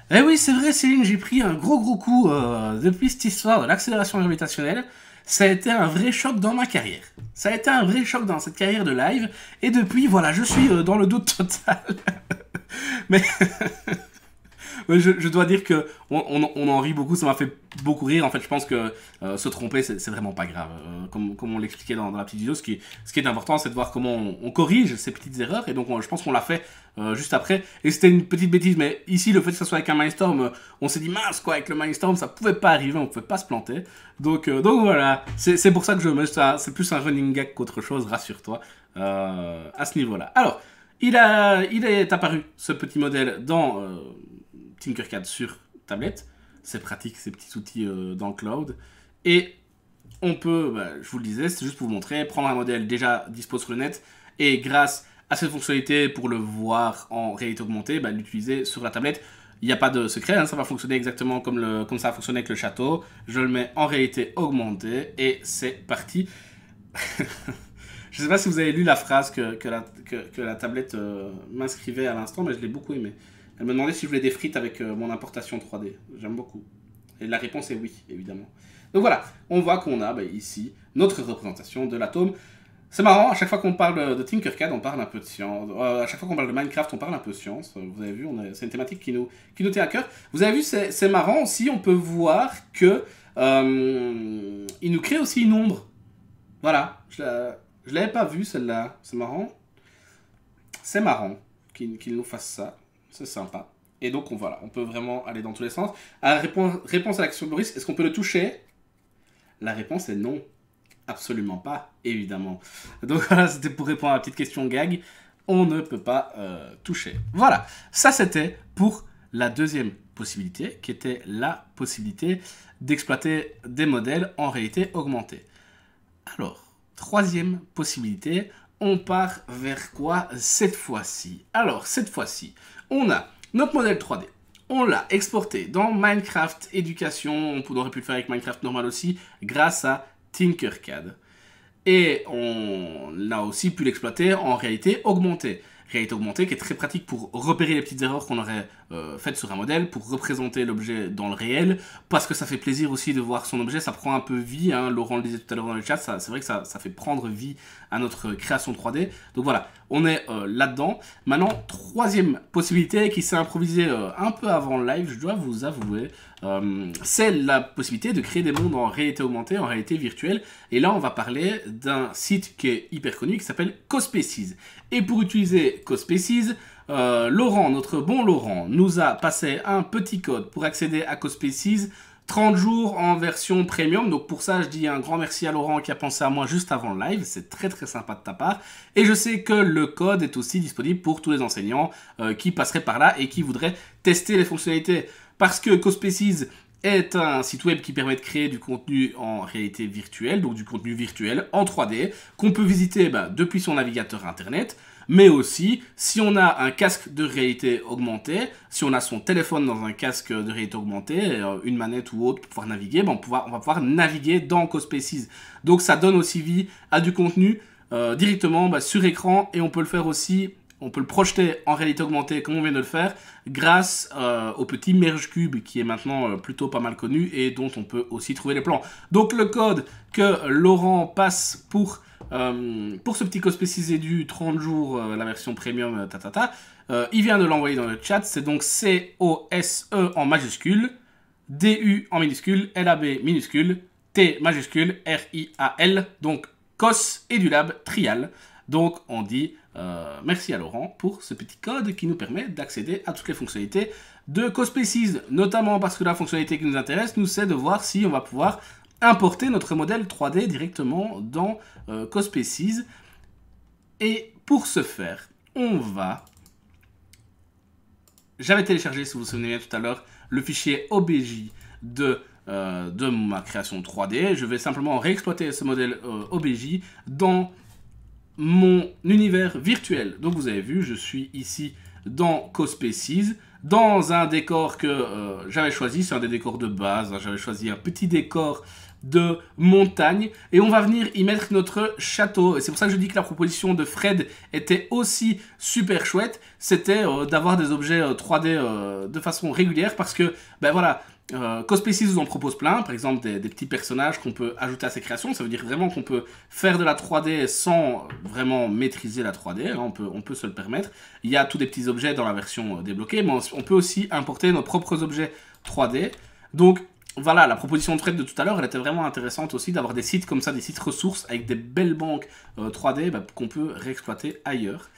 Eh oui, c'est vrai Céline, j'ai pris un gros coup depuis cette histoire de l'accélération gravitationnelle. Ça a été un vrai choc dans ma carrière. Ça a été un vrai choc dans cette carrière de live. Et depuis, voilà, je suis dans le doute total. Mais... Je dois dire que on en rit beaucoup, ça m'a fait beaucoup rire. En fait, je pense que se tromper, c'est vraiment pas grave. Comme on l'expliquait dans la petite vidéo, ce qui est important, c'est de voir comment on corrige ces petites erreurs. Et donc, je pense qu'on l'a fait juste après. Et c'était une petite bêtise, mais ici, le fait que ça soit avec un Mindstorm, on s'est dit mince quoi, avec le Mindstorm, ça pouvait pas arriver, on pouvait pas se planter. Donc voilà, c'est pour ça que je mets ça. C'est plus un running gag qu'autre chose, rassure-toi, à ce niveau-là. Alors, il est apparu ce petit modèle dans Tinkercad sur tablette. C'est pratique ces petits outils dans le cloud. Et on peut, je vous le disais, c'est juste pour vous montrer, prendre un modèle déjà dispo sur le net et grâce à cette fonctionnalité pour le voir en réalité augmentée, l'utiliser sur la tablette. Il n'y a pas de secret, hein, ça va fonctionner exactement comme ça a fonctionné avec le château. Je le mets en réalité augmentée et c'est parti. Je ne sais pas si vous avez lu la phrase que la tablette m'inscrivait à l'instant, mais je l'ai beaucoup aimé. Elle me demandait si je voulais des frites avec mon importation 3D. J'aime beaucoup. Et la réponse est oui, évidemment. Donc voilà, on voit qu'on a ici notre représentation de l'atome. C'est marrant, à chaque fois qu'on parle de Tinkercad, on parle un peu de science. À chaque fois qu'on parle de Minecraft, on parle un peu de science. Vous avez vu, c'est une thématique qui nous tient à cœur. Vous avez vu, c'est marrant aussi, on peut voir que il nous crée aussi une ombre. Voilà, je l'avais pas vu celle-là, c'est marrant. C'est marrant qu'il nous fasse ça. C'est sympa. Et donc, voilà, on peut vraiment aller dans tous les sens. Réponse à la question de Boris, est-ce qu'on peut le toucher? La réponse est non. Absolument pas, évidemment. Donc voilà, c'était pour répondre à la petite question gag. On ne peut pas toucher. Voilà, ça c'était pour la deuxième possibilité, qui était la possibilité d'exploiter des modèles en réalité augmentée. Alors, troisième possibilité, on part vers quoi cette fois-ci? Alors, cette fois-ci, on a notre modèle 3D. On l'a exporté dans Minecraft Éducation. On aurait pu le faire avec Minecraft normal aussi, grâce à Tinkercad. Et on a aussi pu l'exploiter en réalité augmentée. Réalité augmentée qui est très pratique pour repérer les petites erreurs qu'on aurait faites sur un modèle, pour représenter l'objet dans le réel, parce que ça fait plaisir aussi de voir son objet, ça prend un peu vie, hein. Laurent le disait tout à l'heure dans le chat, c'est vrai que ça fait prendre vie à notre création 3D. Donc voilà, on est là-dedans. Maintenant, troisième possibilité qui s'est improvisée un peu avant le live, je dois vous avouer, c'est la possibilité de créer des mondes en réalité augmentée, en réalité virtuelle. Et là, on va parler d'un site qui est hyper connu, qui s'appelle Cospaces. Et pour utiliser Cospaces, Laurent, notre bon Laurent, nous a passé un petit code pour accéder à Cospaces, 30 jours en version premium. Donc pour ça, je dis un grand merci à Laurent qui a pensé à moi juste avant le live. C'est très très sympa de ta part. Et je sais que le code est aussi disponible pour tous les enseignants qui passeraient par là et qui voudraient tester les fonctionnalités. Parce que Cospaces est un site web qui permet de créer du contenu en réalité virtuelle, donc du contenu virtuel en 3D, qu'on peut visiter depuis son navigateur internet, mais aussi si on a un casque de réalité augmentée, si on a son téléphone dans un casque de réalité augmentée, une manette ou autre pour pouvoir naviguer, on va pouvoir naviguer dans CoSpaces. Donc ça donne aussi vie à du contenu directement sur écran, et on peut le faire aussi. On peut le projeter en réalité augmentée comme on vient de le faire grâce au petit Merge Cube qui est maintenant plutôt pas mal connu et dont on peut aussi trouver les plans. Donc le code que Laurent passe pour ce petit CoSpaces Edu 30 jours, la version premium, il vient de l'envoyer dans le chat. C'est donc C-O-S-E en majuscule, D-U en minuscule, L-A-B minuscule, T majuscule, R-I-A-L, donc COS EduLab Trial. Donc on dit merci à Laurent pour ce petit code qui nous permet d'accéder à toutes les fonctionnalités de CoSpaces, notamment parce que la fonctionnalité qui nous intéresse, nous, c'est de voir si on va pouvoir importer notre modèle 3D directement dans CoSpaces. Et pour ce faire, j'avais téléchargé, si vous vous souvenez bien tout à l'heure, le fichier OBJ de ma création 3D. Je vais simplement réexploiter ce modèle OBJ dans mon univers virtuel. Donc vous avez vu, je suis ici dans CoSpaces, dans un décor que j'avais choisi, c'est un des décors de base, j'avais choisi un petit décor de montagne, et on va venir y mettre notre château. Et c'est pour ça que je dis que la proposition de Fred était aussi super chouette, c'était d'avoir des objets 3D de façon régulière, parce que, voilà, CoSpaces vous en propose plein, par exemple des petits personnages qu'on peut ajouter à ses créations. Ça veut dire vraiment qu'on peut faire de la 3D sans vraiment maîtriser la 3D, hein, on peut se le permettre. Il y a tous des petits objets dans la version débloquée, mais on peut aussi importer nos propres objets 3D. Donc voilà, la proposition de Fred de tout à l'heure, elle était vraiment intéressante aussi, d'avoir des sites comme ça, des sites ressources avec des belles banques 3D qu'on peut réexploiter ailleurs.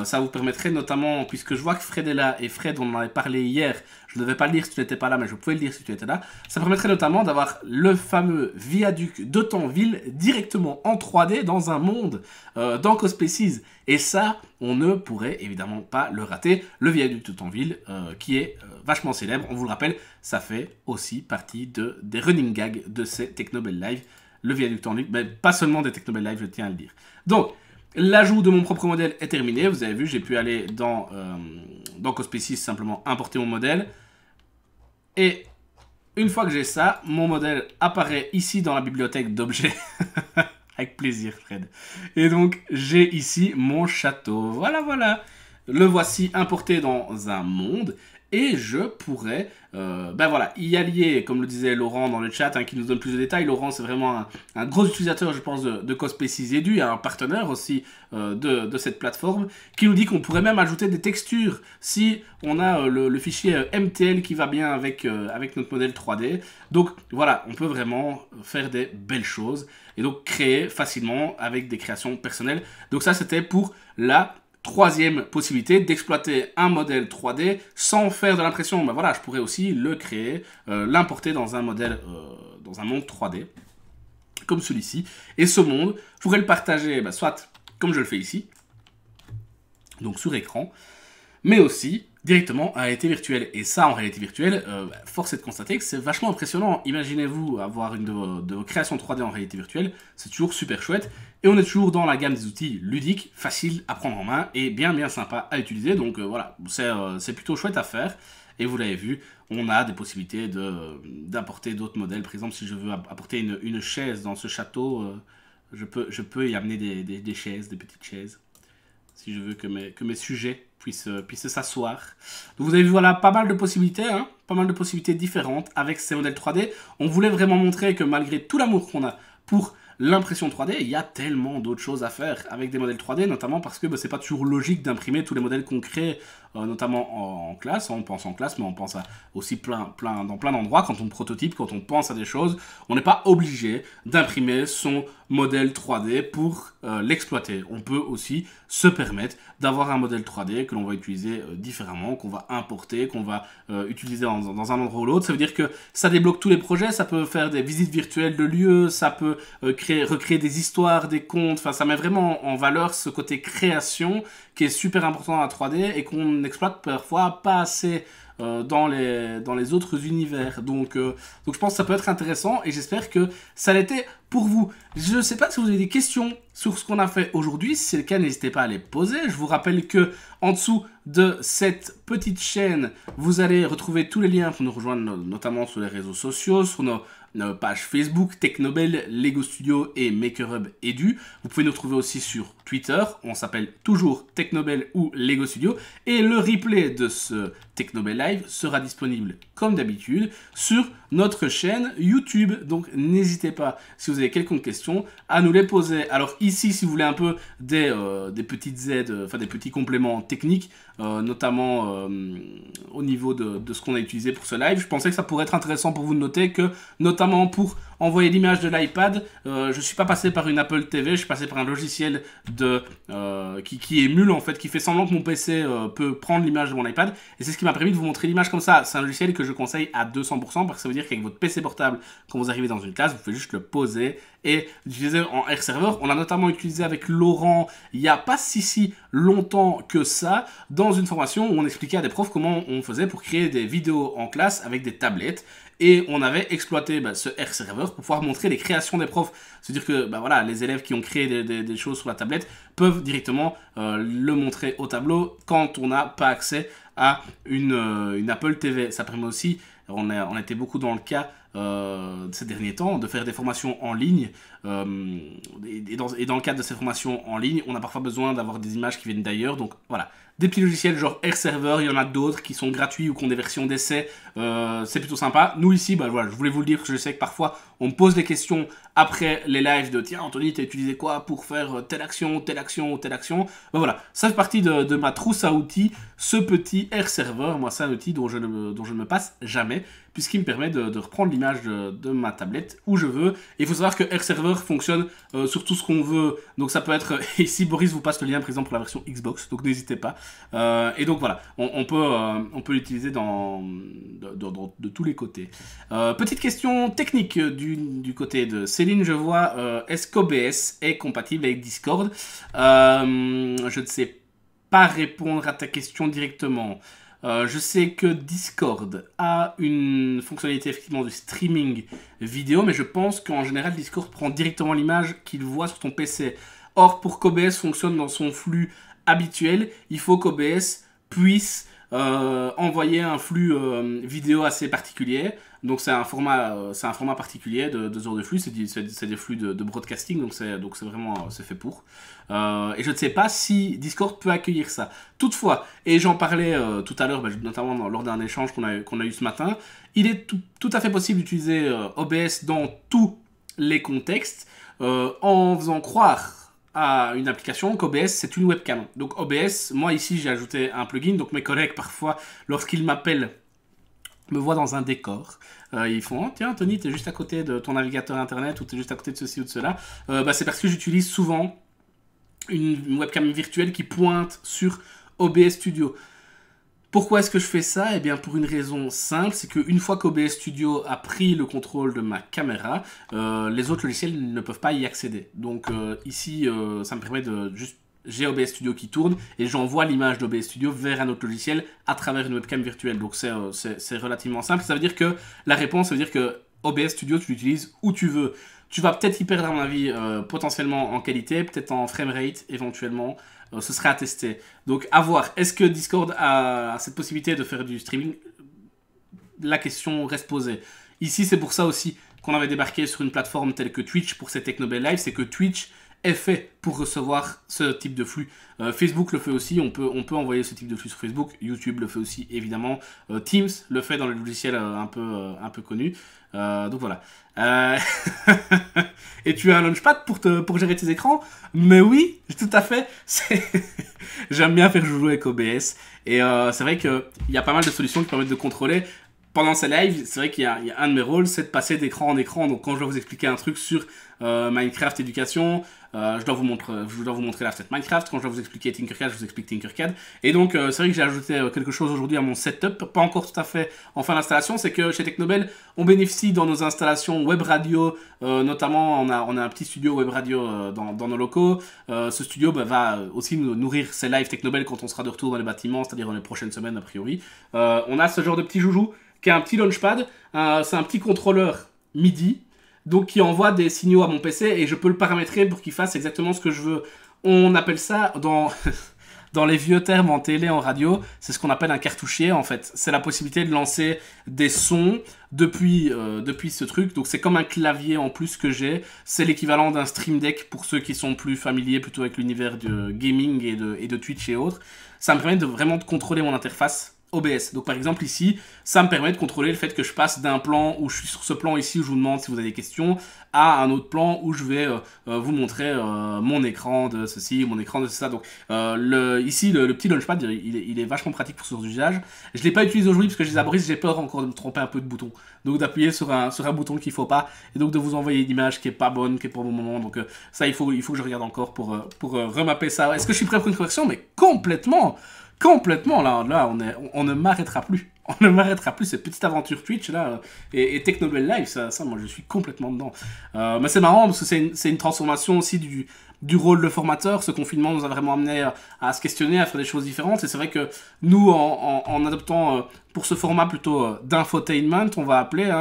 Ça vous permettrait notamment, puisque je vois que Fred est là, et Fred, on en avait parlé hier, je ne devais pas le lire si tu n'étais pas là, mais je pouvais le lire si tu étais là, ça permettrait notamment d'avoir le fameux viaduc d'Autanville directement en 3D dans un monde, dans CoSpaces. Et ça, on ne pourrait évidemment pas le rater. Le viaduc d'Autanville, qui est vachement célèbre, on vous le rappelle, ça fait aussi partie des running gags de ces Technobel Live. Le viaduc d'Autanville, mais pas seulement des Technobel Live, je tiens à le dire. Donc, l'ajout de mon propre modèle est terminé. Vous avez vu, j'ai pu aller dans CoSpaces, simplement importer mon modèle. Et une fois que j'ai ça, mon modèle apparaît ici dans la bibliothèque d'objets. Avec plaisir, Fred. Et donc, j'ai ici mon château. Voilà, voilà. Le voici importé dans un monde. Et je pourrais y allier, comme le disait Laurent dans le chat, hein, qui nous donne plus de détails. Laurent, c'est vraiment un gros utilisateur, je pense, de CoSpaces Edu, et un partenaire aussi de cette plateforme, qui nous dit qu'on pourrait même ajouter des textures si on a le fichier MTL qui va bien avec notre modèle 3D. Donc voilà, on peut vraiment faire des belles choses et donc créer facilement avec des créations personnelles. Donc ça, c'était pour la troisième possibilité d'exploiter un modèle 3D sans faire de l'impression. Voilà, je pourrais aussi le créer, l'importer dans un modèle, dans un monde 3D, comme celui-ci. Et ce monde, je pourrais le partager, soit comme je le fais ici, donc sur écran, mais aussi directement en réalité virtuelle. Et ça, en réalité virtuelle, force est de constater que c'est vachement impressionnant. Imaginez-vous avoir une de vos créations 3D en réalité virtuelle, c'est toujours super chouette. Et on est toujours dans la gamme des outils ludiques, faciles à prendre en main et bien sympa à utiliser. Donc voilà, c'est plutôt chouette à faire. Et vous l'avez vu, on a des possibilités d'importer d'autres modèles. Par exemple, si je veux apporter une chaise dans ce château, je peux y amener des chaises, des petites chaises. Si je veux que mes sujets puissent s'asseoir. Donc vous avez vu, voilà, pas mal de possibilités, hein, pas mal de possibilités différentes avec ces modèles 3D. On voulait vraiment montrer que malgré tout l'amour qu'on a pour l'impression 3D, il y a tellement d'autres choses à faire avec des modèles 3D, notamment parce que c'est pas toujours logique d'imprimer tous les modèles qu'on crée, notamment en classe. On pense en classe, mais on pense aussi dans plein d'endroits, quand on prototype, quand on pense à des choses. On n'est pas obligé d'imprimer son modèle 3D pour l'exploiter. On peut aussi se permettre d'avoir un modèle 3D que l'on va utiliser différemment, qu'on va importer, qu'on va utiliser dans un endroit ou l'autre. Ça veut dire que ça débloque tous les projets, ça peut faire des visites virtuelles de lieux, ça peut recréer des histoires, des contes. Enfin, ça met vraiment en valeur ce côté création qui est super important dans la 3D et qu'on n'exploite parfois pas assez dans les autres univers. Donc je pense que ça peut être intéressant et j'espère que ça l'était pour vous. Je ne sais pas si vous avez des questions sur ce qu'on a fait aujourd'hui. Si c'est le cas, n'hésitez pas à les poser. Je vous rappelle que en dessous de cette petite chaîne, vous allez retrouver tous les liens pour nous rejoindre, notamment sur les réseaux sociaux, sur nos pages Facebook, Technobel, Lego Studio et MakerHub Edu. Vous pouvez nous retrouver aussi sur Twitter, on s'appelle toujours Technobel ou Lego Studio. Et le replay de ce Technobel Live sera disponible, comme d'habitude, sur notre chaîne YouTube. Donc n'hésitez pas, si vous avez quelconque question, à nous les poser. Alors ici, si vous voulez un peu des petites aides, enfin des petits compléments techniques, notamment au niveau de ce qu'on a utilisé pour ce live, je pensais que ça pourrait être intéressant pour vous de noter que, notamment pour envoyer l'image de l'iPad, je ne suis pas passé par une Apple TV, je suis passé par un logiciel qui émule en fait, qui fait semblant que mon PC peut prendre l'image de mon iPad, et c'est ce qui m'a permis de vous montrer l'image comme ça. C'est un logiciel que je conseille à 200%, parce que ça veut dire qu'avec votre PC portable, quand vous arrivez dans une classe, vous pouvez juste le poser et l'utiliser en R-Server. On l'a notamment utilisé avec Laurent il n'y a pas si longtemps que ça, dans une formation où on expliquait à des profs comment on faisait pour créer des vidéos en classe avec des tablettes. Et on avait exploité ce R-Server pour pouvoir montrer les créations des profs. C'est-à-dire que voilà, les élèves qui ont créé des choses sur la tablette peuvent directement le montrer au tableau quand on n'a pas accès à une Apple TV. Ça permet aussi, on était beaucoup dans le cas ces derniers temps, de faire des formations en ligne. Et dans le cadre de ces formations en ligne, on a parfois besoin d'avoir des images qui viennent d'ailleurs. Donc voilà, des petits logiciels genre R-Server, il y en a d'autres qui sont gratuits ou qui ont des versions d'essai. C'est plutôt sympa. Nous ici, voilà, je voulais vous le dire, que je sais que parfois on me pose des questions après les lives de tiens Anthony, t'as utilisé quoi pour faire telle action, telle action ou telle action. Voilà, ça fait partie de ma trousse à outils, ce petit R-Server. Moi, c'est un outil dont je ne me passe jamais, puisqu'il me permet de reprendre l'image de ma tablette où je veux. Et il faut savoir que R-Server fonctionne sur tout ce qu'on veut. Donc ça peut être, ici Boris vous passe le lien par exemple pour la version Xbox, donc n'hésitez pas. Et donc voilà, on peut l'utiliser de tous les côtés. Petite question technique du côté de Céline, je vois, est-ce qu'OBS est compatible avec Discord? Je ne sais pas répondre à ta question directement. Je sais que Discord a une fonctionnalité effectivement de streaming vidéo, mais je pense qu'en général Discord prend directement l'image qu'il voit sur ton PC. Or, pour qu'OBS fonctionne dans son flux habituel, il faut qu'OBS puisse envoyer un flux vidéo assez particulier. Donc c'est un format particulier de 2 heures de flux, c'est des flux de broadcasting, donc c'est vraiment c'est fait pour. Et je ne sais pas si Discord peut accueillir ça. Toutefois, et j'en parlais tout à l'heure, notamment lors d'un échange qu'on a eu ce matin, il est tout à fait possible d'utiliser OBS dans tous les contextes en faisant croire à une application qu'OBS c'est une webcam. Donc OBS, moi ici j'ai ajouté un plugin, donc mes collègues parfois lorsqu'ils m'appellent me voient dans un décor, ils font oh, tiens Tony, t'es juste à côté de ton navigateur internet ou t'es juste à côté de ceci ou de cela. C'est parce que j'utilise souvent une webcam virtuelle qui pointe sur OBS Studio. Pourquoi est-ce que je fais ça? Eh bien pour une raison simple, c'est qu'une fois qu'OBS Studio a pris le contrôle de ma caméra, les autres logiciels ne peuvent pas y accéder. Donc ici, ça me permet de juste... J'ai OBS Studio qui tourne et j'envoie l'image d'OBS Studio vers un autre logiciel à travers une webcam virtuelle. Donc c'est relativement simple. Ça veut dire que la réponse, ça veut dire que OBS Studio, tu l'utilises où tu veux. Tu vas peut-être y perdre, à mon avis, potentiellement en qualité, peut-être en framerate éventuellement. Ce serait à tester. Donc à voir. Est-ce que Discord a cette possibilité de faire du streaming? La question reste posée. Ici, c'est pour ça aussi qu'on avait débarqué sur une plateforme telle que Twitch pour ces Technobel Live. C'est que Twitch est fait pour recevoir ce type de flux. Facebook le fait aussi, on peut envoyer ce type de flux sur Facebook. YouTube le fait aussi, évidemment. Teams le fait dans le logiciel un peu connu. Donc voilà. Et tu as un launchpad pour gérer tes écrans? Mais oui, tout à fait. J'aime bien faire jouer avec OBS. Et c'est vrai qu'il y a pas mal de solutions qui permettent de contrôler. pendant ces lives, c'est vrai qu'il y a un de mes rôles, c'est de passer d'écran en écran. Donc quand je dois vous expliquer un truc sur Minecraft éducation, je dois vous montrer la fenêtre Minecraft. Quand je dois vous expliquer Tinkercad, je vous explique Tinkercad. Et donc c'est vrai que j'ai ajouté quelque chose aujourd'hui à mon setup, pas encore tout à fait en fin d'installation. C'est que chez Technobel, on bénéficie dans nos installations web radio, notamment on a un petit studio web radio dans nos locaux. Ce studio va aussi nous nourrir ses lives Technobel quand on sera de retour dans les bâtiments, c'est-à-dire dans les prochaines semaines a priori. On a ce genre de petit joujou qui a un petit launchpad, c'est un petit contrôleur MIDI, donc qui envoie des signaux à mon PC et je peux le paramétrer pour qu'il fasse exactement ce que je veux. On appelle ça dans, dans les vieux termes en télé, en radio, c'est ce qu'on appelle un cartouchier en fait. C'est la possibilité de lancer des sons depuis ce truc, donc c'est comme un clavier en plus que j'ai. C'est l'équivalent d'un Stream Deck pour ceux qui sont plus familiers plutôt avec l'univers de gaming et de Twitch et autres. Ça me permet vraiment de contrôler mon interface OBS. Donc par exemple ici, ça me permet de contrôler le fait que je passe d'un plan où je suis sur ce plan ici où je vous demande si vous avez des questions à un autre plan où je vais vous montrer mon écran de ceci, mon écran de ça. Donc ici le petit launchpad il est vachement pratique pour ce usage. Je ne l'ai pas utilisé aujourd'hui parce que je disais à Boris, j'ai peur encore de me tromper un peu de bouton. Donc d'appuyer sur un bouton qu'il ne faut pas et donc de vous envoyer une image qui n'est pas bonne, qui est pour le moment. Donc ça il faut que je regarde encore pour remapper ça. Est-ce que je suis prêt pour une correction? Mais complètement! Complètement, là on ne m'arrêtera plus. On ne m'arrêtera plus, cette petite aventure Twitch là, et Technobel Live, ça moi je suis complètement dedans. Mais c'est marrant parce que c'est une transformation aussi du rôle de formateur. Ce confinement nous a vraiment amené à se questionner, à faire des choses différentes. Et c'est vrai que nous, en adoptant pour ce format plutôt d'infotainment, on va appeler,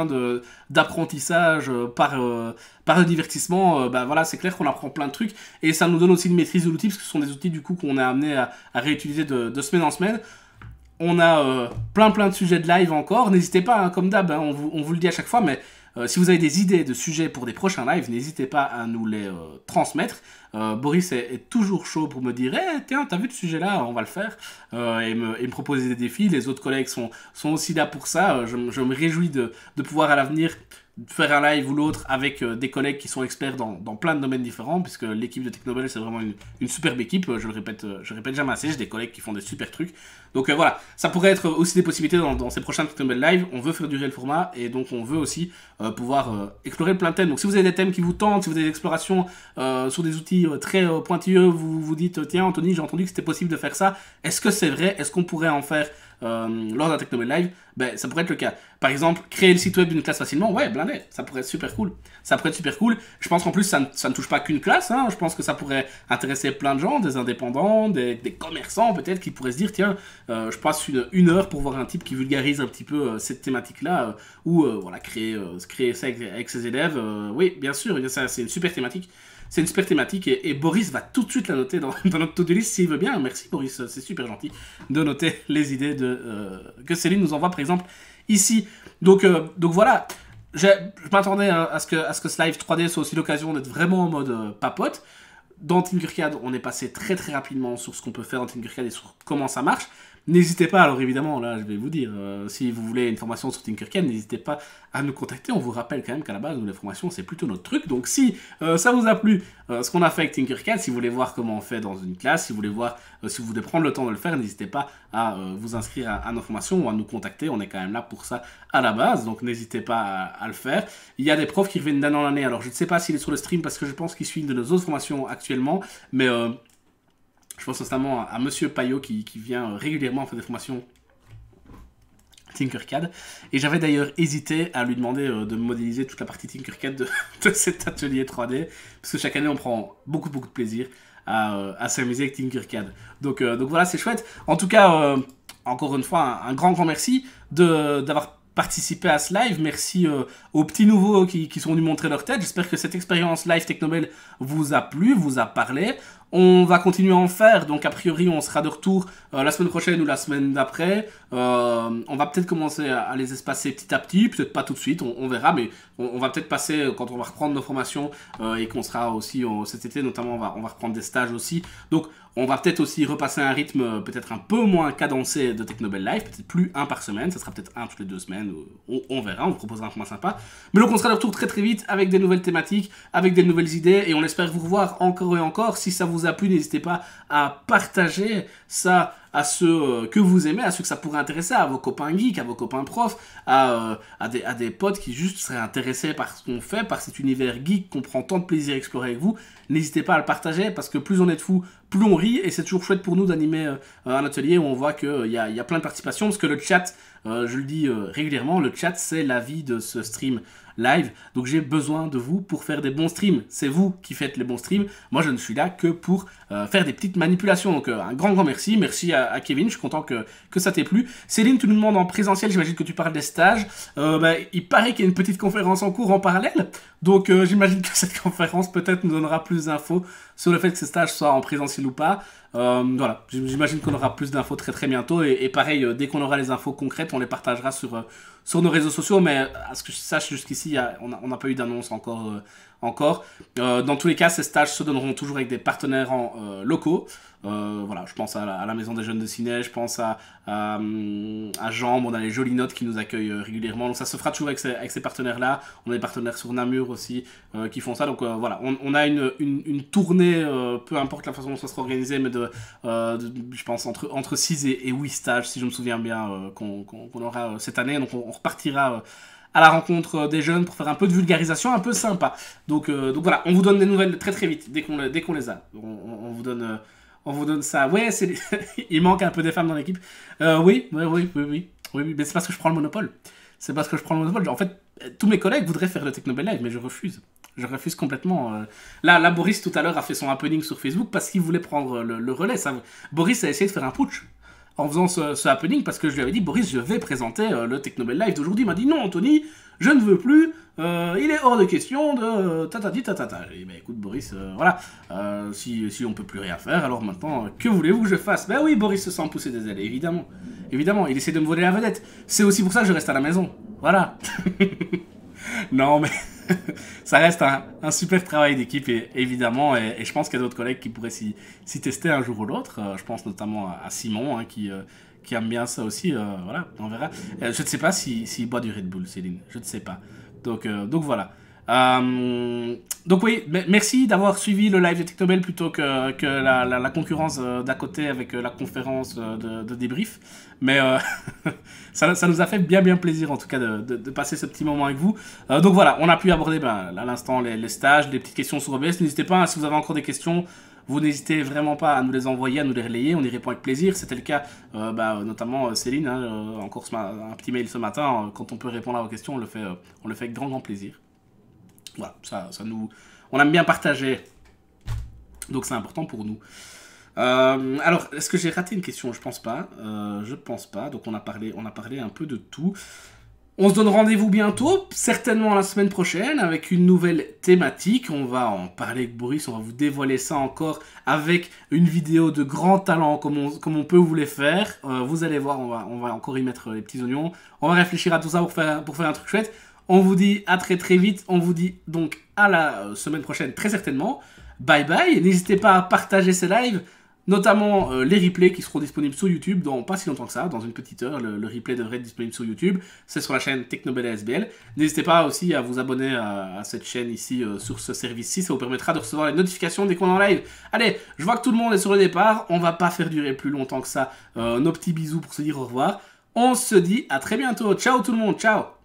d'apprentissage par le divertissement, voilà, c'est clair qu'on apprend plein de trucs. Et ça nous donne aussi une maîtrise de l'outil, parce que ce sont des outils du coup qu'on est amené à réutiliser de semaine en semaine. On a plein de sujets de live encore. N'hésitez pas, comme d'hab, on vous le dit à chaque fois, mais si vous avez des idées de sujets pour des prochains lives, n'hésitez pas à nous les transmettre. Boris est toujours chaud pour me dire hey, tiens, t'as vu ce sujet-là, on va le faire. Et me proposer des défis. Les autres collègues sont aussi là pour ça. Je me réjouis de pouvoir à l'avenir faire un live ou l'autre avec des collègues qui sont experts dans plein de domaines différents, puisque l'équipe de Technobel c'est vraiment une superbe équipe, je le répète jamais assez, j'ai des collègues qui font des super trucs, donc voilà, ça pourrait être aussi des possibilités dans ces prochains Technobel Live. On veut faire durer le format et donc on veut aussi pouvoir explorer plein de thèmes. Donc si vous avez des thèmes qui vous tentent, si vous avez des explorations sur des outils très pointilleux, vous vous dites tiens Anthony, j'ai entendu que c'était possible de faire ça, est-ce que c'est vrai, est-ce qu'on pourrait en faire lors d'un Technobel Live, ça pourrait être le cas. Par exemple, créer le site web d'une classe facilement, ouais, blindé, ça pourrait être super cool. Ça pourrait être super cool. Je pense qu'en plus, ça ne touche pas qu'une classe, je pense que ça pourrait intéresser plein de gens, des indépendants, des commerçants peut-être, qui pourraient se dire, tiens, je passe une heure pour voir un type qui vulgarise un petit peu cette thématique-là, ou voilà, créer ça avec ses élèves. Oui, bien sûr, c'est une super thématique. C'est une super thématique et Boris va tout de suite la noter dans notre to-do list s'il veut bien. Merci Boris, c'est super gentil de noter les idées que Céline nous envoie par exemple ici. Donc voilà, je m'attendais à ce que ce live 3D soit aussi l'occasion d'être vraiment en mode papote. Dans Tinkercad, on est passé très rapidement sur ce qu'on peut faire dans Tinkercad et sur comment ça marche. N'hésitez pas, alors évidemment, là je vais vous dire, si vous voulez une formation sur Tinkercad, n'hésitez pas à nous contacter. On vous rappelle quand même qu'à la base, nous, les formations, c'est plutôt notre truc. Donc si ça vous a plu, ce qu'on a fait avec Tinkercad, si vous voulez voir comment on fait dans une classe, si vous voulez voir, si vous voulez prendre le temps de le faire, n'hésitez pas à vous inscrire à nos formations ou à nous contacter. On est quand même là pour ça à la base, donc n'hésitez pas à le faire. Il y a des profs qui reviennent d'année en année. Alors je ne sais pas s'il est sur le stream parce que je pense qu'il suit de nos autres formations actuellement, mais je pense notamment à Monsieur Payot qui vient régulièrement faire des formations Tinkercad. Et j'avais d'ailleurs hésité à lui demander de modéliser toute la partie Tinkercad de cet atelier 3D. Parce que chaque année, on prend beaucoup de plaisir à s'amuser avec Tinkercad. Donc voilà, c'est chouette. En tout cas, encore une fois, un grand merci d'avoir participé à ce live. Merci aux petits nouveaux qui sont venus montrer leur tête. J'espère que cette expérience live Technobel vous a plu, vous a parlé. On va continuer à en faire, donc a priori on sera de retour la semaine prochaine ou la semaine d'après. On va peut-être commencer à les espacer petit à petit, peut-être pas tout de suite, on verra, mais on va peut-être passer, quand on va reprendre nos formations et qu'on sera aussi cet été notamment, on va reprendre des stages aussi. Donc on va peut-être aussi repasser un rythme peut-être un peu moins cadencé de Technobel Live, peut-être plus un par semaine, ça sera peut-être un toutes les 2 semaines, on verra, on vous proposera un format sympa. Mais donc on sera de retour très vite avec des nouvelles thématiques, avec des nouvelles idées, et on espère vous revoir encore et encore. Si ça vous a plu, n'hésitez pas à partager ça à ceux que vous aimez, à ceux que ça pourrait intéresser, à vos copains geeks, à vos copains profs, à des potes qui juste seraient intéressés par ce qu'on fait, par cet univers geek qu'on prend tant de plaisir à explorer avec vous. N'hésitez pas à le partager parce que plus on est de fous, plus on rit et c'est toujours chouette pour nous d'animer un atelier où on voit qu'il y a plein de participation parce que le chat, je le dis régulièrement, le chat c'est la vie de ce stream live, donc j'ai besoin de vous pour faire des bons streams, c'est vous qui faites les bons streams, moi je ne suis là que pour faire des petites manipulations, donc un grand merci, merci à Kevin, je suis content que ça t'ait plu. Céline, tu nous demandes en présentiel, j'imagine que tu parles des stages, il paraît qu'il y a une petite conférence en cours en parallèle, donc j'imagine que cette conférence peut-être nous donnera plus d'infos sur le fait que ces stages soient en présentiel ou pas. Voilà, j'imagine qu'on aura plus d'infos très très bientôt et pareil, dès qu'on aura les infos concrètes, on les partagera sur nos réseaux sociaux, mais à ce que je sache jusqu'ici, on n'a pas eu d'annonce encore. Dans tous les cas, ces stages se donneront toujours avec des partenaires locaux. Voilà, je pense à la Maison des Jeunes de Ciné, je pense à Jean, on a les Jolies Notes qui nous accueillent régulièrement, donc ça se fera toujours avec ces partenaires-là. On a des partenaires sur Namur aussi qui font ça, donc voilà, on a une tournée, peu importe la façon dont ça sera organisé, mais je pense entre 6 et 8 stages, si je me souviens bien, qu'on aura cette année, donc on repartira à la rencontre des jeunes pour faire un peu de vulgarisation, un peu sympa. Donc voilà, on vous donne des nouvelles très très vite, dès qu'on les a. On vous donne ça. Ouais, il manque un peu des femmes dans l'équipe. Oui, mais c'est parce que je prends le monopole. En fait, tous mes collègues voudraient faire le Technobel Live, mais je refuse. Je refuse complètement. Là, Boris, tout à l'heure, a fait son happening sur Facebook parce qu'il voulait prendre le relais. Boris a essayé de faire un putsch en faisant ce happening parce que je lui avais dit, Boris, je vais présenter le Technobel Live d'aujourd'hui. Il m'a dit, non, Anthony, je ne veux plus. Il est hors de question de tatati tatata. Et ben écoute, Boris, voilà. Si on peut plus rien faire, alors maintenant, que voulez-vous que je fasse? Ben oui, Boris se sent pousser des ailes, évidemment. Évidemment, il essaie de me voler la vedette. C'est aussi pour ça que je reste à la maison. Voilà. Non, mais ça reste un super travail d'équipe, évidemment, et je pense qu'il y a d'autres collègues qui pourraient s'y tester un jour ou l'autre. Je pense notamment à Simon, qui aime bien ça aussi. Voilà, on verra. Je ne sais pas s'il boit du Red Bull, Céline. Je ne sais pas. Donc voilà. Donc oui, merci d'avoir suivi le live de Technobel plutôt que la concurrence d'à côté avec la conférence de débrief. Mais ça nous a fait bien plaisir en tout cas de passer ce petit moment avec vous. Donc voilà, on a pu aborder à l'instant les stages, les petites questions sur OBS. N'hésitez pas, si vous avez encore des questions, vous n'hésitez vraiment pas à nous les envoyer, à nous les relayer, on y répond avec plaisir. C'était le cas notamment Céline, encore un petit mail ce matin, quand on peut répondre à vos questions, on le fait avec grand plaisir. Voilà, on aime bien partager, donc c'est important pour nous. Alors, est-ce que j'ai raté une question? Je pense pas. Donc on a parlé un peu de tout. On se donne rendez-vous bientôt, certainement la semaine prochaine, avec une nouvelle thématique. On va en parler avec Boris, on va vous dévoiler ça encore avec une vidéo de grand talent, comme on peut vous les faire. Vous allez voir, on va encore y mettre les petits oignons. On va réfléchir à tout ça pour faire un truc chouette. On vous dit à très très vite, on vous dit donc à la semaine prochaine très certainement. Bye bye, n'hésitez pas à partager ces lives, notamment les replays qui seront disponibles sur YouTube dans pas si longtemps que ça, dans une petite heure, le replay devrait être disponible sur YouTube, c'est sur la chaîne Technobel ASBL. N'hésitez pas aussi à vous abonner à cette chaîne ici, sur ce service-ci, ça vous permettra de recevoir les notifications dès qu'on est en live. Allez, je vois que tout le monde est sur le départ, on va pas faire durer plus longtemps que ça nos petits bisous pour se dire au revoir. On se dit à très bientôt, ciao tout le monde, ciao.